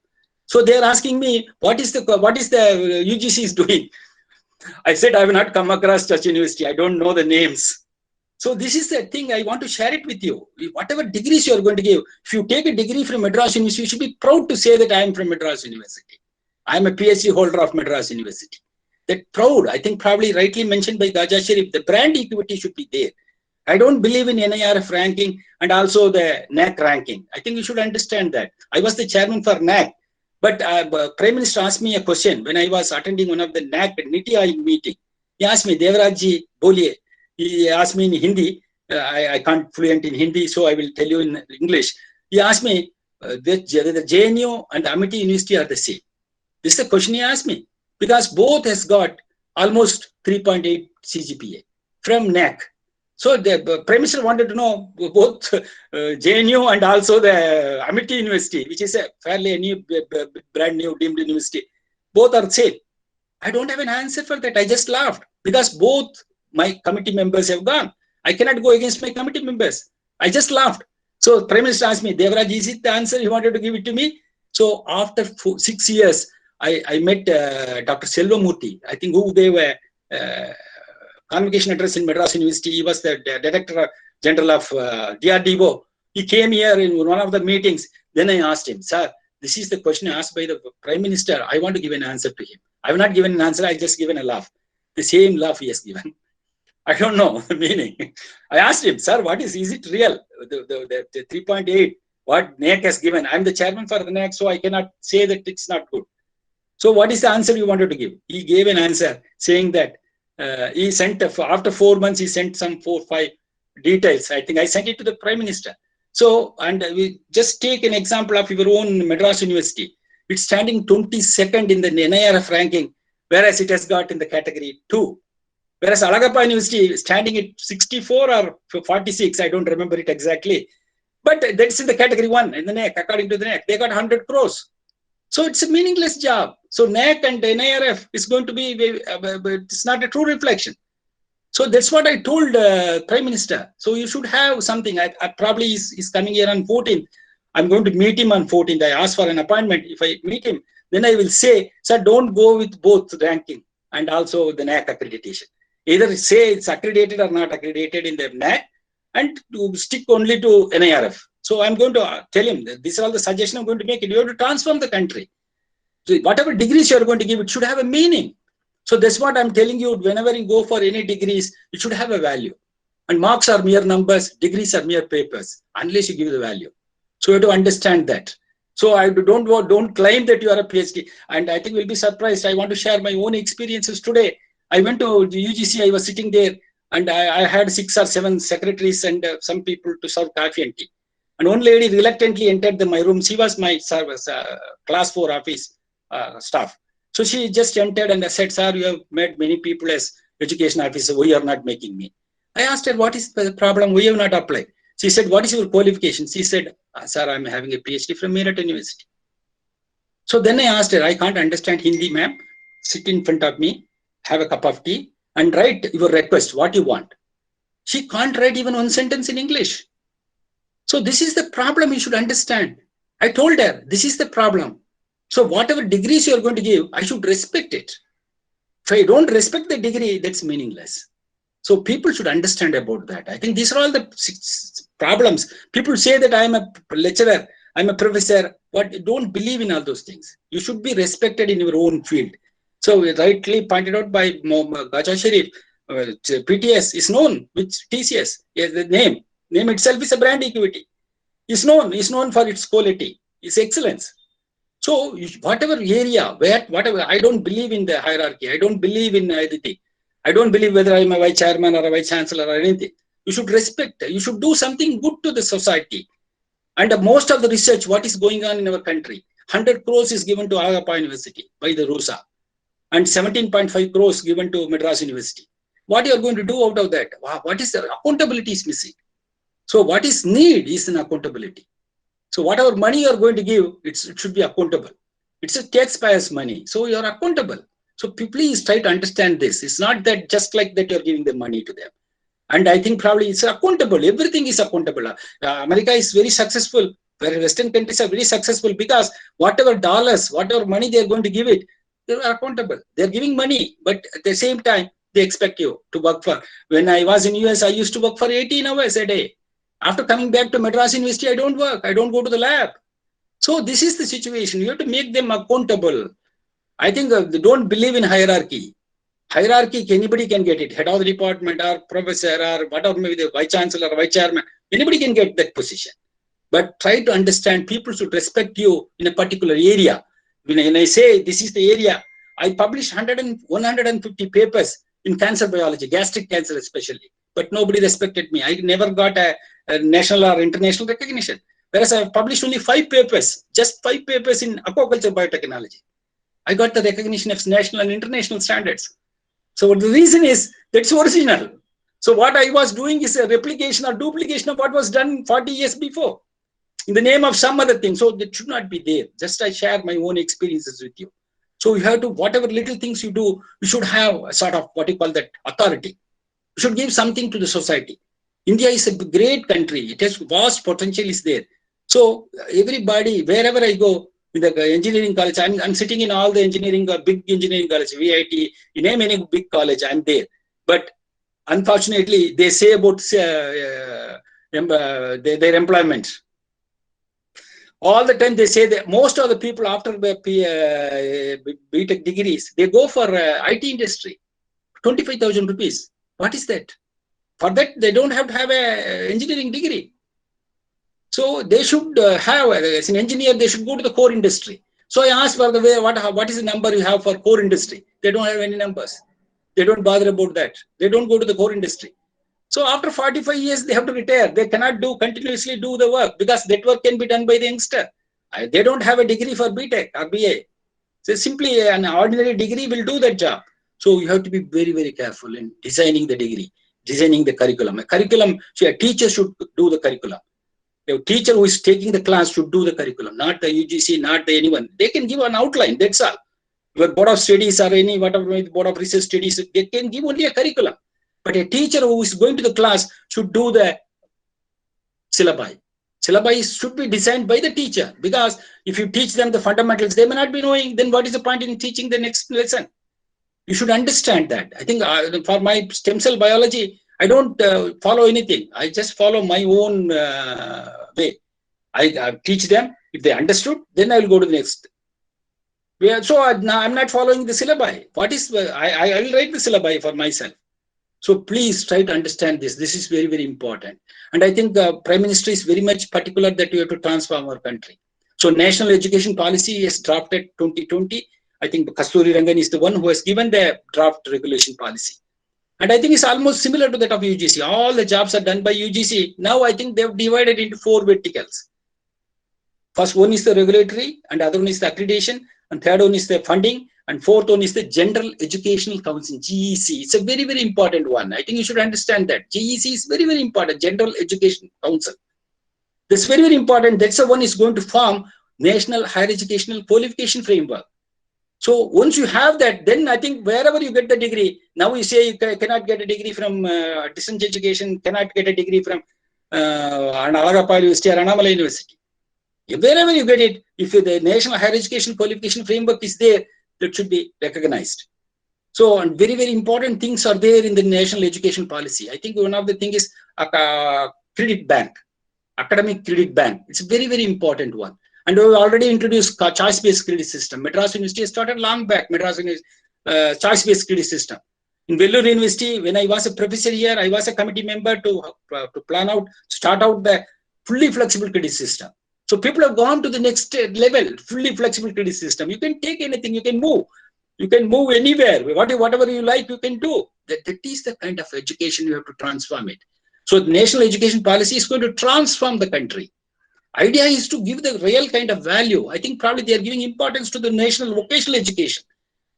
C: So they are asking me, what is the UGC is doing? I said, I have not come across such university. I don't know the names. So this is the thing. I want to share it with you. Whatever degrees you are going to give, if you take a degree from Madras University, you should be proud to say that I am from Madras University. I am a PhD holder of Madras University. That proud, I think probably rightly mentioned by Khaja Sharif, the brand equity should be there. I don't believe in NIRF ranking and also the NAC ranking. I think you should understand that. I was the chairman for NAC. But Prime Minister asked me a question when I was attending one of the NAC Niti Aayog meeting. He asked me, Devaraj Boliye. He asked me in Hindi. I can't fluent in Hindi, so I will tell you in English. He asked me, the JNU and Amity University are the same. This is the question he asked me. Because both has got almost 3.8 CGPA from NAC. So the Prime Minister wanted to know both JNU and also the Amity University, which is a fairly new, brand new deemed university. Both are same. I don't have an answer for that. I just laughed because both my committee members have gone. I cannot go against my committee members. I just laughed. So Prime Minister asked me, Devaraj, is it the answer? He wanted to give it to me. So after 6 years, I met Dr. Selvamurthy, I think who gave a convocation address in Madras University. He was the Director General of DRDO. He came here in one of the meetings. Then I asked him, sir, this is the question asked by the Prime Minister. I want to give an answer to him. I have not given an answer. I just given a laugh. The same laugh he has given. I don't know the meaning. I asked him, sir, what is it real? The 3.8, what NAC has given. I'm the chairman for the NAC, so I cannot say that it's not good. So what is the answer you wanted to give? He gave an answer saying that he sent, after 4 months, he sent some 4 or 5 details. I think I sent it to the Prime Minister. So, and we just take an example of your own Madras University. It's standing 22nd in the NIRF ranking, whereas it has got in the category 2. Whereas Alagappa University is standing at 64 or 46, I don't remember it exactly. But that's in the category 1 in the NAC, according to the NAC. They got 100 crores. So it's a meaningless job. So NAC and NIRF is going to be, it's not a true reflection. So that's what I told Prime Minister. So you should have something. I probably is coming here on 14th. I'm going to meet him on 14th. I asked for an appointment. If I meet him, then I will say, sir, don't go with both ranking and also the NAC accreditation. Either say it's accredited or not accredited in the NAC and to stick only to NIRF. So I'm going to tell him that these are all the suggestions I'm going to make. You have to transform the country. So whatever degrees you're going to give, it should have a meaning. So that's what I'm telling you. Whenever you go for any degrees, it should have a value. And marks are mere numbers, degrees are mere papers, unless you give the value. So you have to understand that. So I don't claim that you are a PhD. And I think you'll be surprised. I want to share my own experiences today. I went to the UGC, I was sitting there, and I had 6 or 7 secretaries and some people to serve coffee and tea. And one lady reluctantly entered my room. She was my service, class 4 office staff. So she just entered and I said, sir, you have met many people as education officer. Why you are not making me? I asked her, what is the problem? We have not applied. She said, what is your qualification? She said, sir, I'm having a PhD from Meerut University. So then I asked her, I can't understand Hindi, ma'am. Sit in front of me, have a cup of tea, and write your request, what you want. She can't write even one sentence in English. So this is the problem you should understand. I told her, this is the problem. So whatever degrees you are going to give, I should respect it. If I don't respect the degree, that's meaningless. So people should understand about that. I think these are all the problems. People say that I am a lecturer, I'm a professor. What? Don't believe in all those things. You should be respected in your own field. So rightly pointed out by Khaja Sharif, PTS is known with TCS. Yes, the name itself is a brand equity. Is known for its quality, its excellence. So whatever area, whatever, I don't believe in the hierarchy. I don't believe in anything. I don't believe whether I'm a vice chairman or a vice chancellor or anything. You should respect. You should do something good to the society. And most of the research, what is going on in our country, 100 crores is given to Agappa University by the RUSA, and 17.5 crores given to Madras University. What you are going to do out of that? What is the accountability is missing? So what is need is an accountability. So whatever money you are going to give, it should be accountable. It's a taxpayer's money. So you are accountable. So please try to understand this. It's not that just like that you're giving the money to them. And I think probably it's accountable. Everything is accountable. America is very successful, where Western countries are very successful because whatever dollars, whatever money they're going to give it, they're accountable. They're giving money, but at the same time, they expect you to work for. When I was in US, I used to work for 18 hours a day. After coming back to Madras University, I don't work. I don't go to the lab. So this is the situation. You have to make them accountable. I think they don't believe in hierarchy. Hierarchy, anybody can get it. Head of the department or professor or whatever, maybe the vice chancellor or vice chairman. Anybody can get that position. But try to understand people should respect you in a particular area. When I say this is the area, I published 150 papers in cancer biology, gastric cancer especially. But nobody respected me. I never got a national or international recognition. Whereas I have published only 5 papers, just 5 papers in aquaculture biotechnology. I got the recognition of national and international standards. So the reason is that's original. So what I was doing is a replication or duplication of what was done 40 years before in the name of some other thing. So that should not be there. Just I share my own experiences with you. So you have to, whatever little things you do, you should have a sort of what you call that authority. You should give something to the society. India is a great country. It has vast potential is there. So everybody, wherever I go, in the engineering college, I'm sitting in all the engineering, big engineering college, VIT, you name any big college, I'm there. But unfortunately, they say about their employment. All the time they say that most of the people after the BTech degrees, they go for IT industry, 25,000 rupees. What is that? For that, they don't have to have an engineering degree. So they should have, as an engineer, they should go to the core industry. So I asked for the way, what is the number you have for core industry? They don't have any numbers. They don't bother about that. They don't go to the core industry. So after 45 years, they have to retire. They cannot continuously do the work because that work can be done by the youngster. They don't have a degree for BTech or BA. So simply an ordinary degree will do that job. So you have to be very, very careful in designing the degree, designing the curriculum. A teacher should do the curriculum. The teacher who is taking the class should do the curriculum, not the UGC, not the anyone. They can give an outline, that's all. Your board of studies or any whatever board of research studies, they can give only a curriculum. But a teacher who is going to the class should do the syllabi. Syllabi should be designed by the teacher, because if you teach them the fundamentals, they may not be knowing, then what is the point in teaching the next lesson? You should understand that. I think for my stem cell biology, I don't follow anything. I just follow my own way. I teach them. If they understood, then I will go to the next. So I'm not following the syllabi. What is I will write the syllabi for myself. So please try to understand this. This is very, very important. And I think the Prime Minister is very much particular that we have to transform our country. So National Education Policy is drafted 2020. I think Kasturi Rangan is the one who has given the draft regulation policy. And I think it's almost similar to that of UGC. All the jobs are done by UGC. Now I think they've divided into 4 verticals. First one is the regulatory, and other one is the accreditation, and third one is the funding, And fourth one is the General Educational Council, GEC. It's a very, very important one. I think you should understand that. GEC is very, very important, General Education Council. That's very, very important. That's the one is going to form National Higher Educational Qualification Framework. So once you have that, then I think wherever you get the degree, now you say you cannot get a degree from distance education, cannot get a degree from Alagappa University or Annamalai University. Wherever you get it, if the National Higher Education Qualification Framework is there, that should be recognized. So, and very, very important things are there in the National Education Policy. I think one of the things is credit bank, academic credit bank. It's a very, very important one. And we've already introduced choice-based credit system. Madras University started long back, Madras choice-based credit system. In Vellore University, when I was a professor here, I was a committee member to start out the fully flexible credit system. So people have gone to the next level, fully flexible credit system. You can take anything, you can move. You can move anywhere. Whatever you like, you can do. That is the kind of education you have to transform it. So the national education policy is going to transform the country. Idea is to give the real kind of value. I think probably they are giving importance to the national vocational education.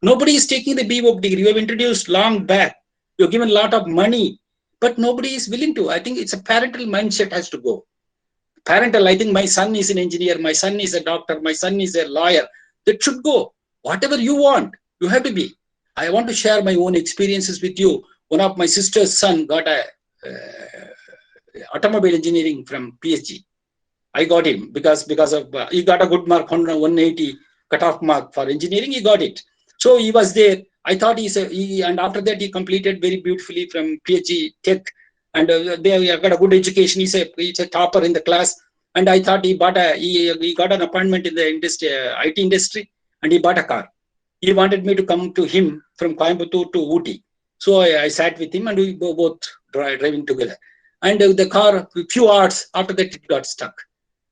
C: Nobody is taking the BVoc degree. You have introduced long back. You have given a lot of money, but nobody is willing to. I think it's a parental mindset has to go. Parental, I think my son is an engineer, my son is a doctor, my son is a lawyer. That should go. Whatever you want, you have to be. I want to share my own experiences with you. One of my sister's son got a automobile engineering from PSG. I got him because of he got a good mark, 180 cutoff mark for engineering. He got it. So he was there. I thought and after that he completed very beautifully from PSG Tech, and they got a good education. He's a topper in the class. And I thought he got an appointment in the industry, IT industry, and he bought a car. He wanted me to come to him from Coimbatore to Ooty. So I sat with him and we both driving together. And the car, a few hours after that, it got stuck.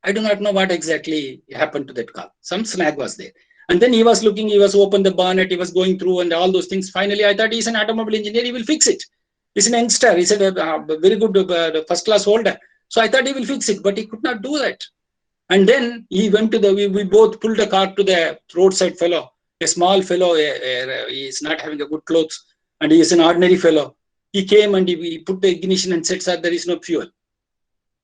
C: I do not know what exactly happened to that car. Some snag was there. And then he was looking, he was opened the bonnet, he was going through and all those things. Finally, I thought he's an automobile engineer, he will fix it. He's an youngster, he's a very good first class holder. So I thought he will fix it, but he could not do that. And then he went to we both pulled the car to the roadside fellow, a small fellow, he is not having a good clothes, and he is an ordinary fellow. He came and he put the ignition and said, sir, there is no fuel.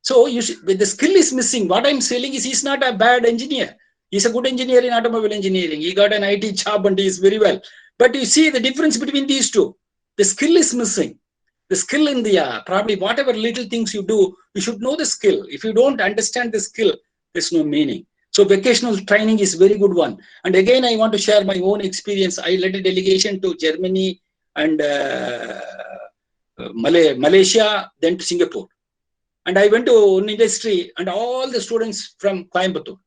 C: So the skill is missing. What I'm saying is he's not a bad engineer. He's a good engineer in automobile engineering. He got an IT job and he is very well. But you see the difference between these two. The skill is missing. The skill in the, probably whatever little things you do, you should know the skill. If you don't understand the skill, there's no meaning. So vocational training is very good one. And again, I want to share my own experience. I led a delegation to Germany and Malaysia, then to Singapore. And I went to an industry and all the students from Coimbatore.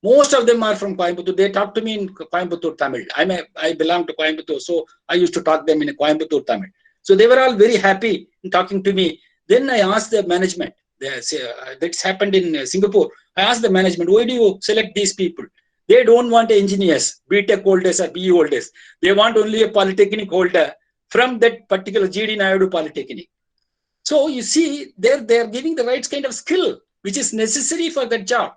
C: Most of them are from Coimbatore. They talk to me in Coimbatore Tamil. I belong to Coimbatore, so I used to talk to them in Coimbatore Tamil. So they were all very happy in talking to me. Then I asked the management, that's happened in Singapore. I asked the management, why do you select these people? They don't want engineers, BTech holders or BE holders. They want only a polytechnic holder from that particular GD Naidu Polytechnic. So you see, they're giving the right kind of skill, which is necessary for that job.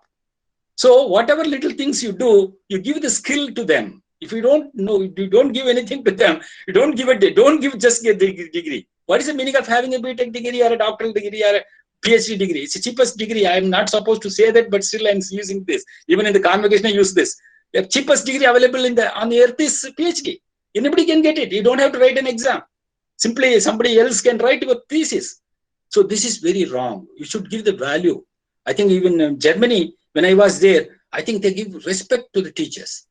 C: So whatever little things you do, you give the skill to them. If you don't know, you don't give anything to them, you don't give just a degree. What is the meaning of having a BTech degree or a doctoral degree or a PhD degree? It's the cheapest degree. I am not supposed to say that, but still I'm using this. Even in the convocation, I use this. The cheapest degree available on the earth is PhD. Anybody can get it. You don't have to write an exam. Simply somebody else can write your thesis. So this is very wrong. You should give the value. I think even in Germany, when I was there, I think they give respect to the teachers.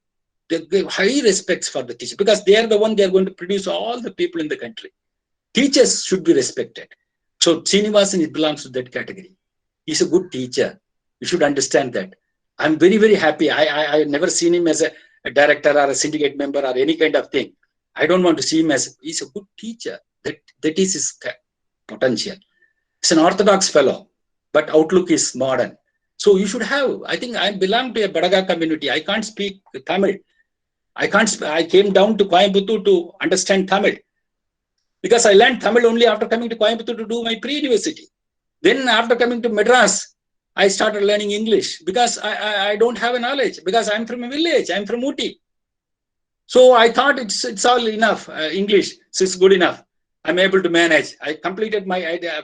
C: They give high respects for the teachers because they are the one they are going to produce all the people in the country. Teachers should be respected. So Srinivasan belongs to that category. He's a good teacher. You should understand that. I'm very, very happy. I never seen him as a director or a syndicate member or any kind of thing. I don't want to see him as, he's a good teacher. That is his potential. He's an orthodox fellow, but outlook is modern. So you should have, I think I belong to a Badaga community. I can't speak Tamil. I came down to Coimbatore to understand Tamil. Because I learned Tamil only after coming to Coimbatore to do my pre-university. Then after coming to Madras, I started learning English because I don't have a knowledge, because I'm from a village, I'm from Ooty. So I thought it's all enough. English, so it's good enough. I'm able to manage. I completed my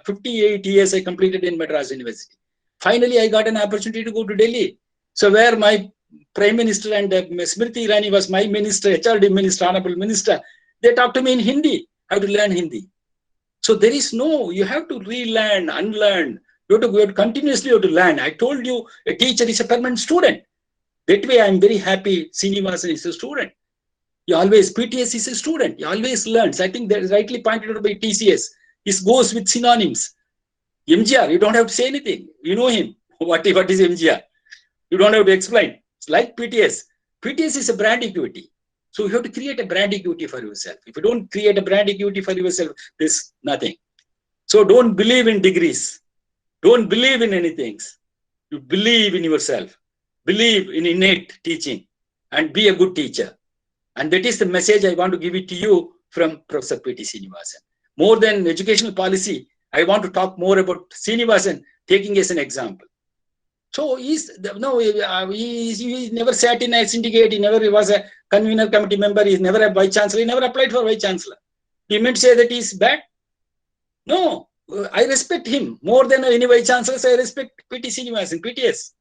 C: 58 years. I completed in Madras University. Finally, I got an opportunity to go to Delhi. So where my Prime Minister and Smriti Irani was my minister, HRD minister, honorable minister, they talked to me in Hindi. How to learn Hindi. So there is no, you have to relearn, unlearn. You have to continuously have to learn. I told you, a teacher is a permanent student. That way, I'm very happy Srinivasan is a student. He always, PTS is a student. He always learns. I think that is rightly pointed out by TCS. This goes with synonyms. MGR, you don't have to say anything. You know him. What is MGR? You don't have to explain. It's like PTS. PTS is a brand equity. So you have to create a brand equity for yourself. If you don't create a brand equity for yourself, there's nothing. So don't believe in degrees. Don't believe in anything. You believe in yourself. Believe in innate teaching and be a good teacher. And that is the message I want to give it to you from Professor P.T. Srinivasan. More than educational policy, I want to talk more about Srinivasan taking as an example. So he never sat in a syndicate. He never was a convener committee member. He's never a vice chancellor. He never applied for vice chancellor. Do you mean to say that he's bad? No, I respect him more than any vice chancellors. I respect P.T. Srinivasan, PTS.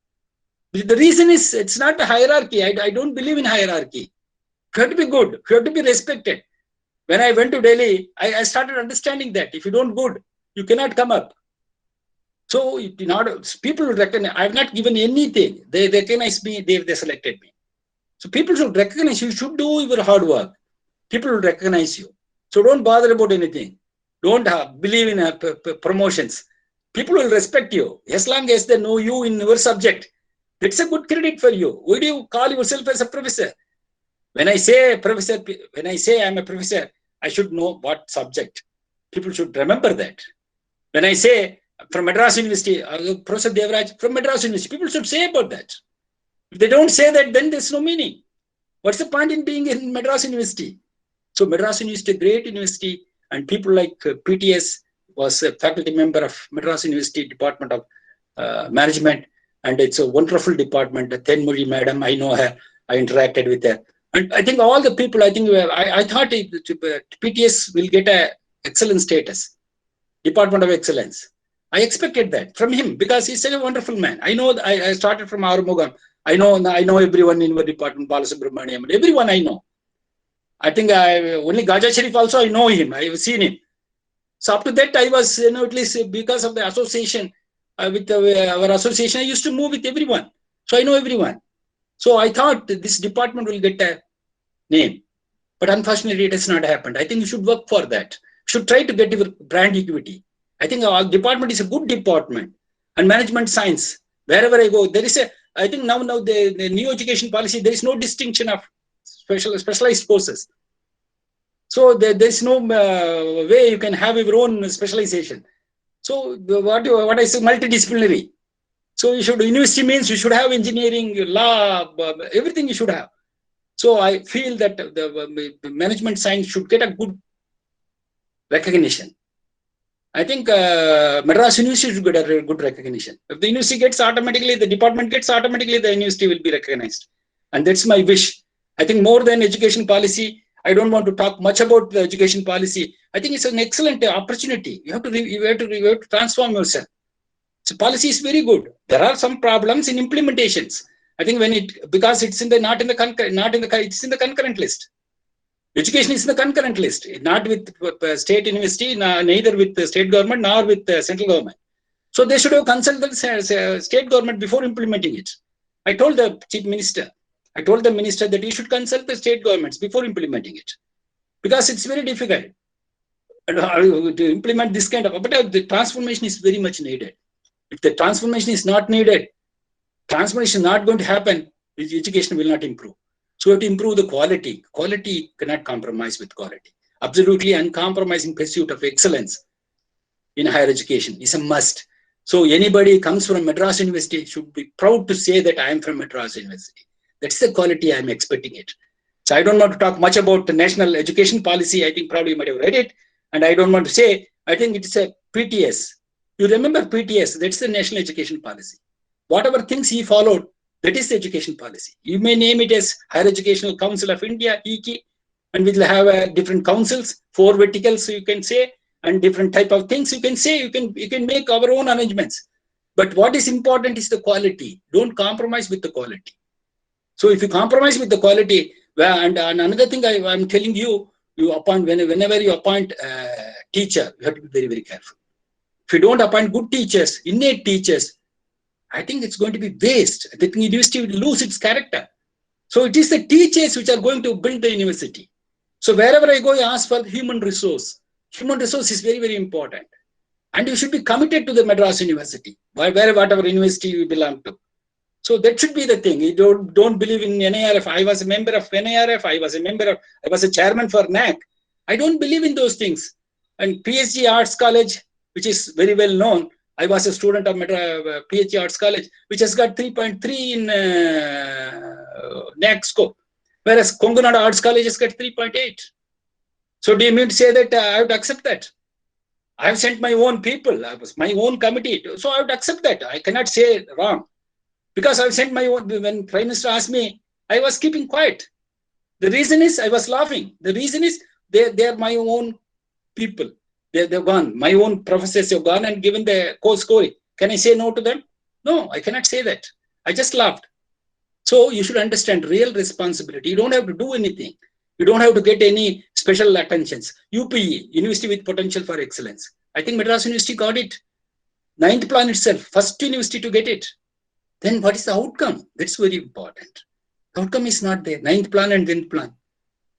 C: The reason is it's not a hierarchy. I don't believe in hierarchy. You have to be good. You have to be respected. When I went to Delhi, I started understanding that if you don't good, you cannot come up. So in order, people will recognize. I have not given anything. They recognize me. They selected me. So people should recognize you. Should do your hard work. People will recognize you. So don't bother about anything. Don't believe in promotions. People will respect you as long as they know you in your subject. It's a good credit for you. Why do you call yourself as a professor? When I say professor, when I say I'm a professor, I should know what subject. People should remember that. When I say from Madras University, Professor Devaraj from Madras University, people should say about that. If they don't say that, then there's no meaning. What's the point in being in Madras University? So Madras University, great university, and people like PTS was a faculty member of Madras University Department of Management, and it's a wonderful department. Tenmuri Madam, I know her, I interacted with her. And I think all the people, I thought PTS will get a excellent status, Department of Excellence. I expected that from him because he's such a wonderful man. I know I started from Arumugam. I know everyone in our department, Balasubramaniam, everyone I know. I think only Gaja Sharif also I know him. I have seen him. So up to that I was, at least because of the association with our association, I used to move with everyone. So I know everyone. So I thought this department will get a name, but unfortunately it has not happened. I think you should work for that. You should try to get your brand equity. I think our department is a good department, and management science. Wherever I go, there is I think now the new education policy, there is no distinction of specialized courses. So there is no way you can have your own specialization. So what I say, multidisciplinary. So university means you should have engineering, law, everything you should have. So I feel that the management science should get a good recognition. I think Madras University should get a good recognition. If the university gets automatically, the department gets automatically, the university will be recognized. And that's my wish. I think more than education policy, I don't want to talk much about the education policy. I think it's an excellent opportunity. You have to transform yourself. So policy is very good. There are some problems in implementations. I think because it's it's in the concurrent list. Education is in the concurrent list, not with state university, neither with the state government nor with the central government. So they should have consulted the state government before implementing it. I told the chief minister, that he should consult the state governments before implementing it, because it's very difficult to implement this kind of. But the transformation is very much needed. If the transformation is not needed, transformation is not going to happen, education will not improve. So we have to improve the quality. Quality cannot compromise with quality. Absolutely uncompromising pursuit of excellence in higher education is a must. So anybody who comes from Madras University should be proud to say that I am from Madras University. That's the quality I am expecting it. So I don't want to talk much about the national education policy. I think probably you might have read it. And I don't want to say, I think it's a PTS. You remember PTS, that's the national education policy. Whatever things he followed, That is the education policy. You may name it as Higher Educational Council of India, HECI, and we'll have different councils, 4 verticals, you can say, and different type of things you can say. You can make our own arrangements. But what is important is the quality. Don't compromise with the quality. So if you compromise with the quality, and another thing I'm telling you, whenever you appoint a teacher, you have to be very, very careful. If you don't appoint good teachers, innate teachers, I think it's going to be waste. The university will lose its character. So it is the teachers which are going to build the university. So wherever I go, I ask for human resource. Human resource is very, very important. And you should be committed to the Madras University, whatever university you belong to. So that should be the thing. You don't believe in NIRF. I was a member of NIRF. I was a chairman for NAC. I don't believe in those things. And PSG Arts College, which is very well known, I was a student of PSG Arts College, which has got 3.3 in NAC score, whereas Kongunada Arts College has got 3.8. So do you mean to say that I have to accept that? I have sent my own people. I was my own committee. So I have to accept that. I cannot say wrong. Because I have sent my own. When Prime Minister asked me, I was keeping quiet. The reason is I was laughing. The reason is they are my own people. They've gone. My own professors have gone and given the scoring. Can I say no to them? No, I cannot say that. I just laughed. So you should understand real responsibility. You don't have to do anything. You don't have to get any special attentions. UPE, University with Potential for Excellence. I think Madras University got it. 9th plan itself, first university to get it. Then what is the outcome? That's very important. The outcome is not there. 9th plan and 10th plan.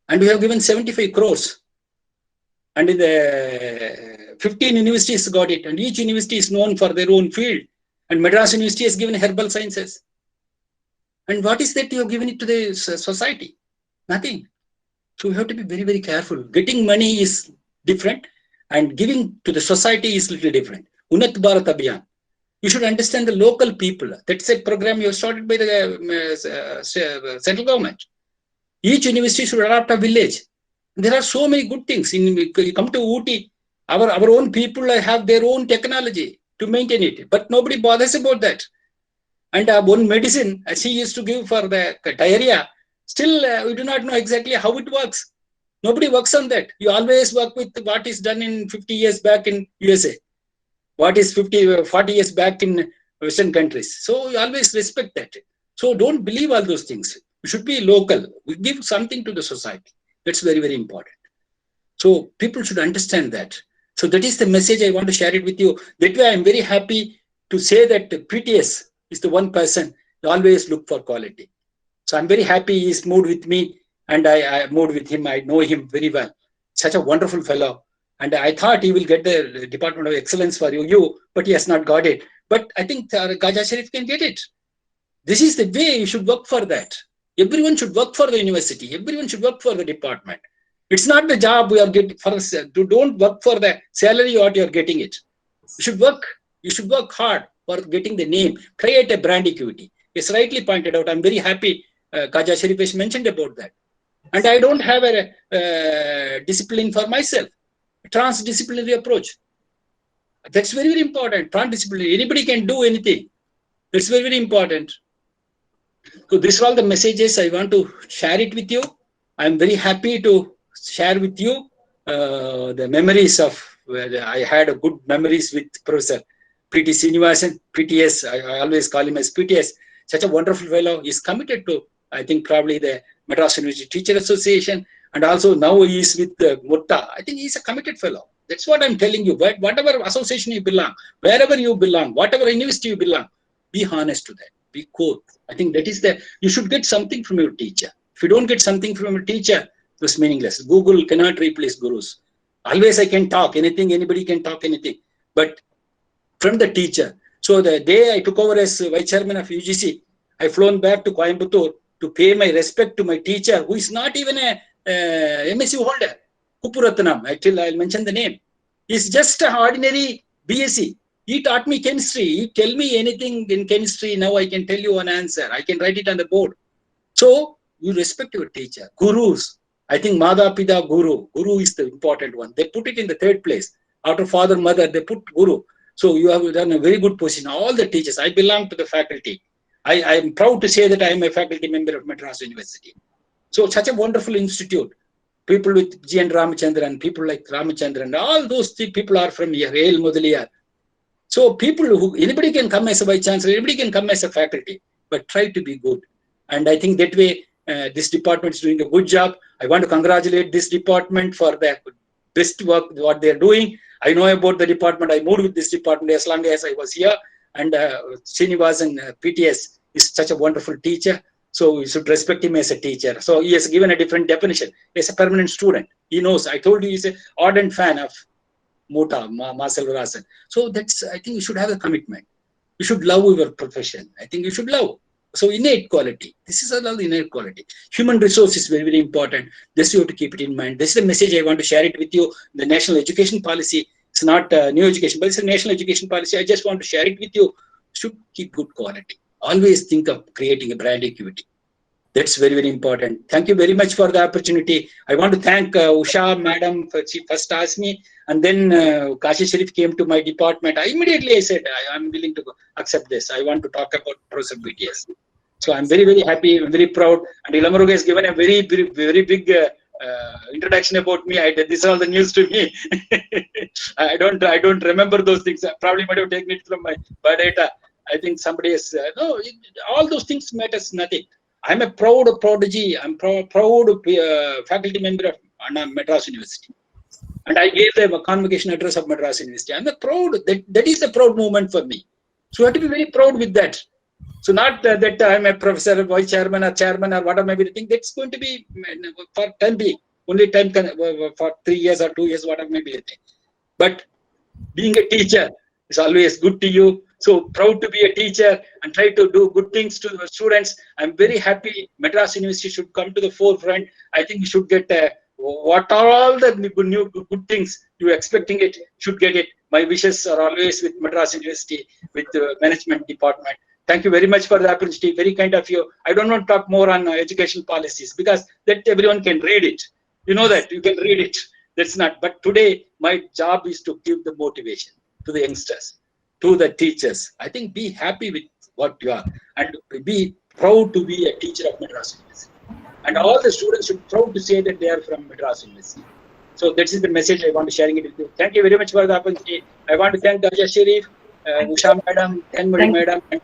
C: And we have given 75 crores. And in the 15 universities got it. And each university is known for their own field. And Madras University has given herbal sciences. And what is that you have given it to the society? Nothing. So you have to be very, very careful. Getting money is different and giving to the society is little different. Unnat Bharat Abhiyan. You should understand the local people. That's a program you have started by the central government. Each university should adopt a village. There are so many good things. You come to Ooty, our own people have their own technology to maintain it. But nobody bothers about that. And one medicine, as he used to give for the diarrhea, still we do not know exactly how it works. Nobody works on that. You always work with what is done in 50 years back in USA. What is 40 years back in Western countries. So you always respect that. So don't believe all those things. We should be local. We give something to the society. That's very, very important. So people should understand that. So that is the message I want to share it with you. That way I'm very happy to say that PTS is the one person who always look for quality. So I'm very happy he's moved with me and I moved with him. I know him very well. Such a wonderful fellow. And I thought he will get the Department of Excellence for you, but he has not got it. But I think Khaja Sharif can get it. This is the way you should work for that. Everyone should work for the university. Everyone should work for the department. It's not the job we are getting for us. Don't work for the salary what you are getting it. You should work. You should work hard for getting the name. Create a brand equity. It's rightly pointed out. I'm very happy Khaja Sharif has mentioned about that. And I don't have a discipline for myself. Transdisciplinary approach. That's very, very important. Transdisciplinary. Anybody can do anything. That's very, very important. So these are all the messages I want to share it with you. I'm very happy to share with you the memories of where I had a good memories with Professor P.T. Srinivasan, PTS. I always call him as PTS. Such a wonderful fellow. He's committed to, I think, probably the Madras University Teacher Association. And also now he is with Mutta. I think he's a committed fellow. That's what I'm telling you. Whatever association you belong, wherever you belong, whatever university you belong, be honest to that. Be cool. I think that is you should get something from your teacher. If you don't get something from your teacher, it's meaningless. Google cannot replace gurus. Always I can talk anything, anybody can talk anything. But from the teacher. So the day I took over as Vice Chairman of UGC, I flown back to Coimbatore to pay my respect to my teacher, who is not even a MSc holder, Kupuratnam. I'll mention the name. He's just an ordinary BSc. He taught me chemistry. He tell me anything in chemistry. Now I can tell you an answer. I can write it on the board. So you respect your teacher. Gurus. I think Mada Pida Guru. Guru is the important one. They put it in the 3rd place. After father, mother, they put Guru. So you have done a very good position. All the teachers. I belong to the faculty. I am proud to say that I am a faculty member of Madras University. So such a wonderful institute. People with G.N. Ramachandran, people like Ramachandran, all those people are from here, A.L. Mudaliar. So people who, anybody can come as a vice chancellor, anybody can come as a faculty, but try to be good. And I think that way, this department is doing a good job. I want to congratulate this department for the best work, what they're doing. I know about the department. I moved with this department as long as I was here. And Srinivasan, PTS, is such a wonderful teacher. So you should respect him as a teacher. So he has given a different definition. As a permanent student, he knows. I told you he's an ardent fan of Mota, Ma Selvararajan. So that's, I think you should have a commitment. You should love your profession. I think you should love. So innate quality. This is another innate quality. Human resource is very, very important. This you have to keep it in mind. This is the message I want to share it with you. The national education policy. It's not new education, but it's a national education policy. I just want to share it with you. Should keep good quality. Always think of creating a brand equity. That's very, very important. Thank you very much for the opportunity. I want to thank Usha madam. She first asked me, and then Kashi Sharif came to my department. I immediately said, I'm willing to accept this. I want to talk about Professor BTS. So I'm very, very happy. I'm very proud. And Ilamaruga has given a very, very, very big introduction about me. This is all the news to me. I don't remember those things. I probably might have taken it from my biodata. I think somebody has, no, all those things matters nothing. I'm a proud prodigy. I'm proud faculty member of Madras University. And I gave them a convocation address of Madras University. I'm a proud, that is a proud moment for me. So you have to be very proud with that. So not that I'm a professor, vice chairman or whatever maybe the thing. That's going to be for time being. Only time for 3 years or 2 years, whatever may be the thing. But being a teacher is always good to you. So proud to be a teacher and try to do good things to the students. I'm very happy Madras University should come to the forefront. I think you should get what are all the good things you're expecting it, should get it. My wishes are always with Madras University, with the management department. Thank you very much for the opportunity. Very kind of you. I don't want to talk more on education policies because that everyone can read it. You know that you can read it. That's not. But today my job is to give the motivation to the youngsters, to the teachers. I think be happy with what you are and be proud to be a teacher of Madras University. And all the students should be proud to say that they are from Madras University. So that is the message I want to sharing it with you. Thank you very much for the opportunity. I want to thank Kaja Sharif, Usha madam, Tenmuri madam, and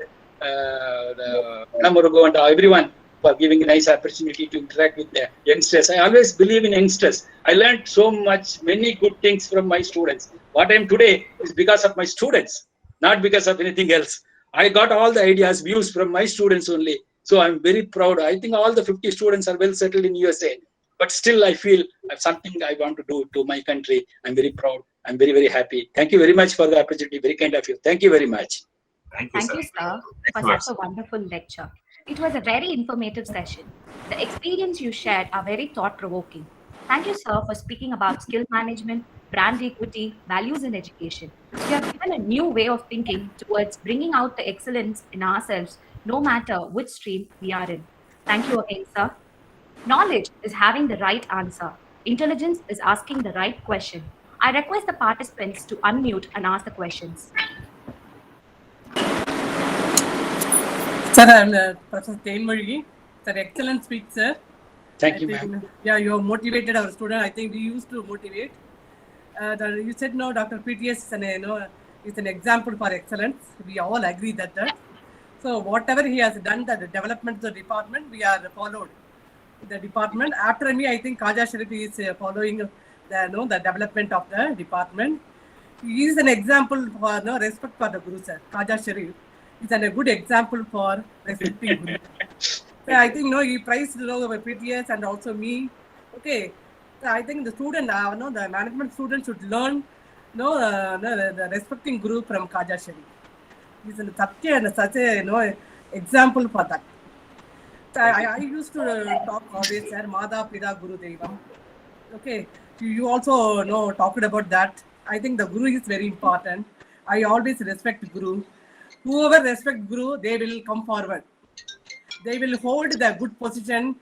C: Namurugo and everyone for giving a nice opportunity to interact with the youngsters. I always believe in youngsters. I learned so much, many good things from my students. What I am today is because of my students, not because of anything else. I got all the ideas, views from my students only. So I'm very proud. I think all the 50 students are well settled in USA. But still, I feel something I want to do to my country. I'm very proud. I'm very, very happy. Thank you very much for the opportunity. Very kind of you. Thank you very much.
B: Thank you,
A: Thank you, sir, for such a wonderful lecture. It was a very informative session. The experience you shared are very thought-provoking. Thank you, sir, for speaking about skill management, brand equity, values in education. You have given a new way of thinking towards bringing out the excellence in ourselves, no matter which stream we are in. Thank you again, sir. Knowledge is having the right answer. Intelligence is asking the right question. I request the participants to unmute and ask the questions.
E: Sir, I'm Professor Tenmuri. Sir, excellent speech, sir.
C: Thank you, ma'am.
E: Yeah, you have motivated our student. I think we used to motivate. You said no, Dr. PTS is an example for excellence. We all agree that. So whatever he has done, the development of the department, we are followed. The department. After me, I think Kaja Sharif is following the development of the department. He is an example for respect for the Guru, sir. Kaja Sharif is a good example for respecting Guru. So I think he praised PTS and also me. Okay, so I think the student, the management students should learn, the respecting Guru from Kaja Sharif. He's such a example for that. So I used to talk always, sir, Mada Pida Guru Devam. Okay, you also talked about that. I think the Guru is very important. I always respect Guru. Whoever respects Guru, they will come forward. They will hold the good position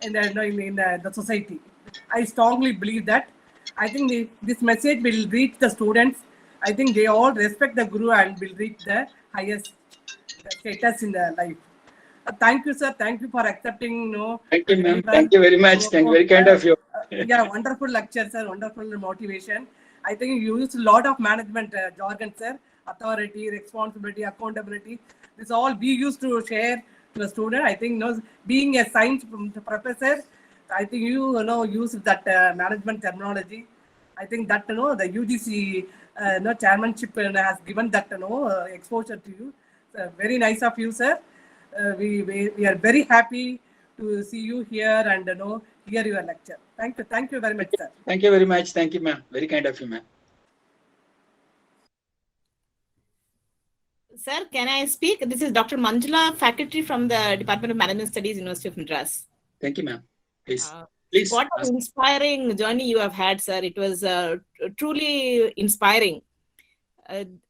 E: in the society. I strongly believe that. I think this message will reach the students. I think they all respect the Guru and will reach the highest status in their life. Thank you, sir. Thank you for accepting.
C: Thank you, ma'am. Thank you very much. Thank you. Very kind of you.
E: Yeah, wonderful lecture, sir. Wonderful motivation. I think you used a lot of management jargon, sir. Authority, responsibility, accountability. This all we used to share to the student. I think, being a science professor, I think use that management terminology. I think that the UGC chairmanship has given that exposure to you. Very nice of you, sir. We are very happy to see you here and hear your lecture. Thank you very much, sir.
C: Thank you very much. Thank you, ma'am. Very kind of you, ma'am.
F: Sir, can I speak? This is Dr. Manjula, faculty from the Department of Management Studies, University of Madras.
C: Thank you, ma'am. Please. Please.
F: What an inspiring journey you have had, sir. It was truly inspiring.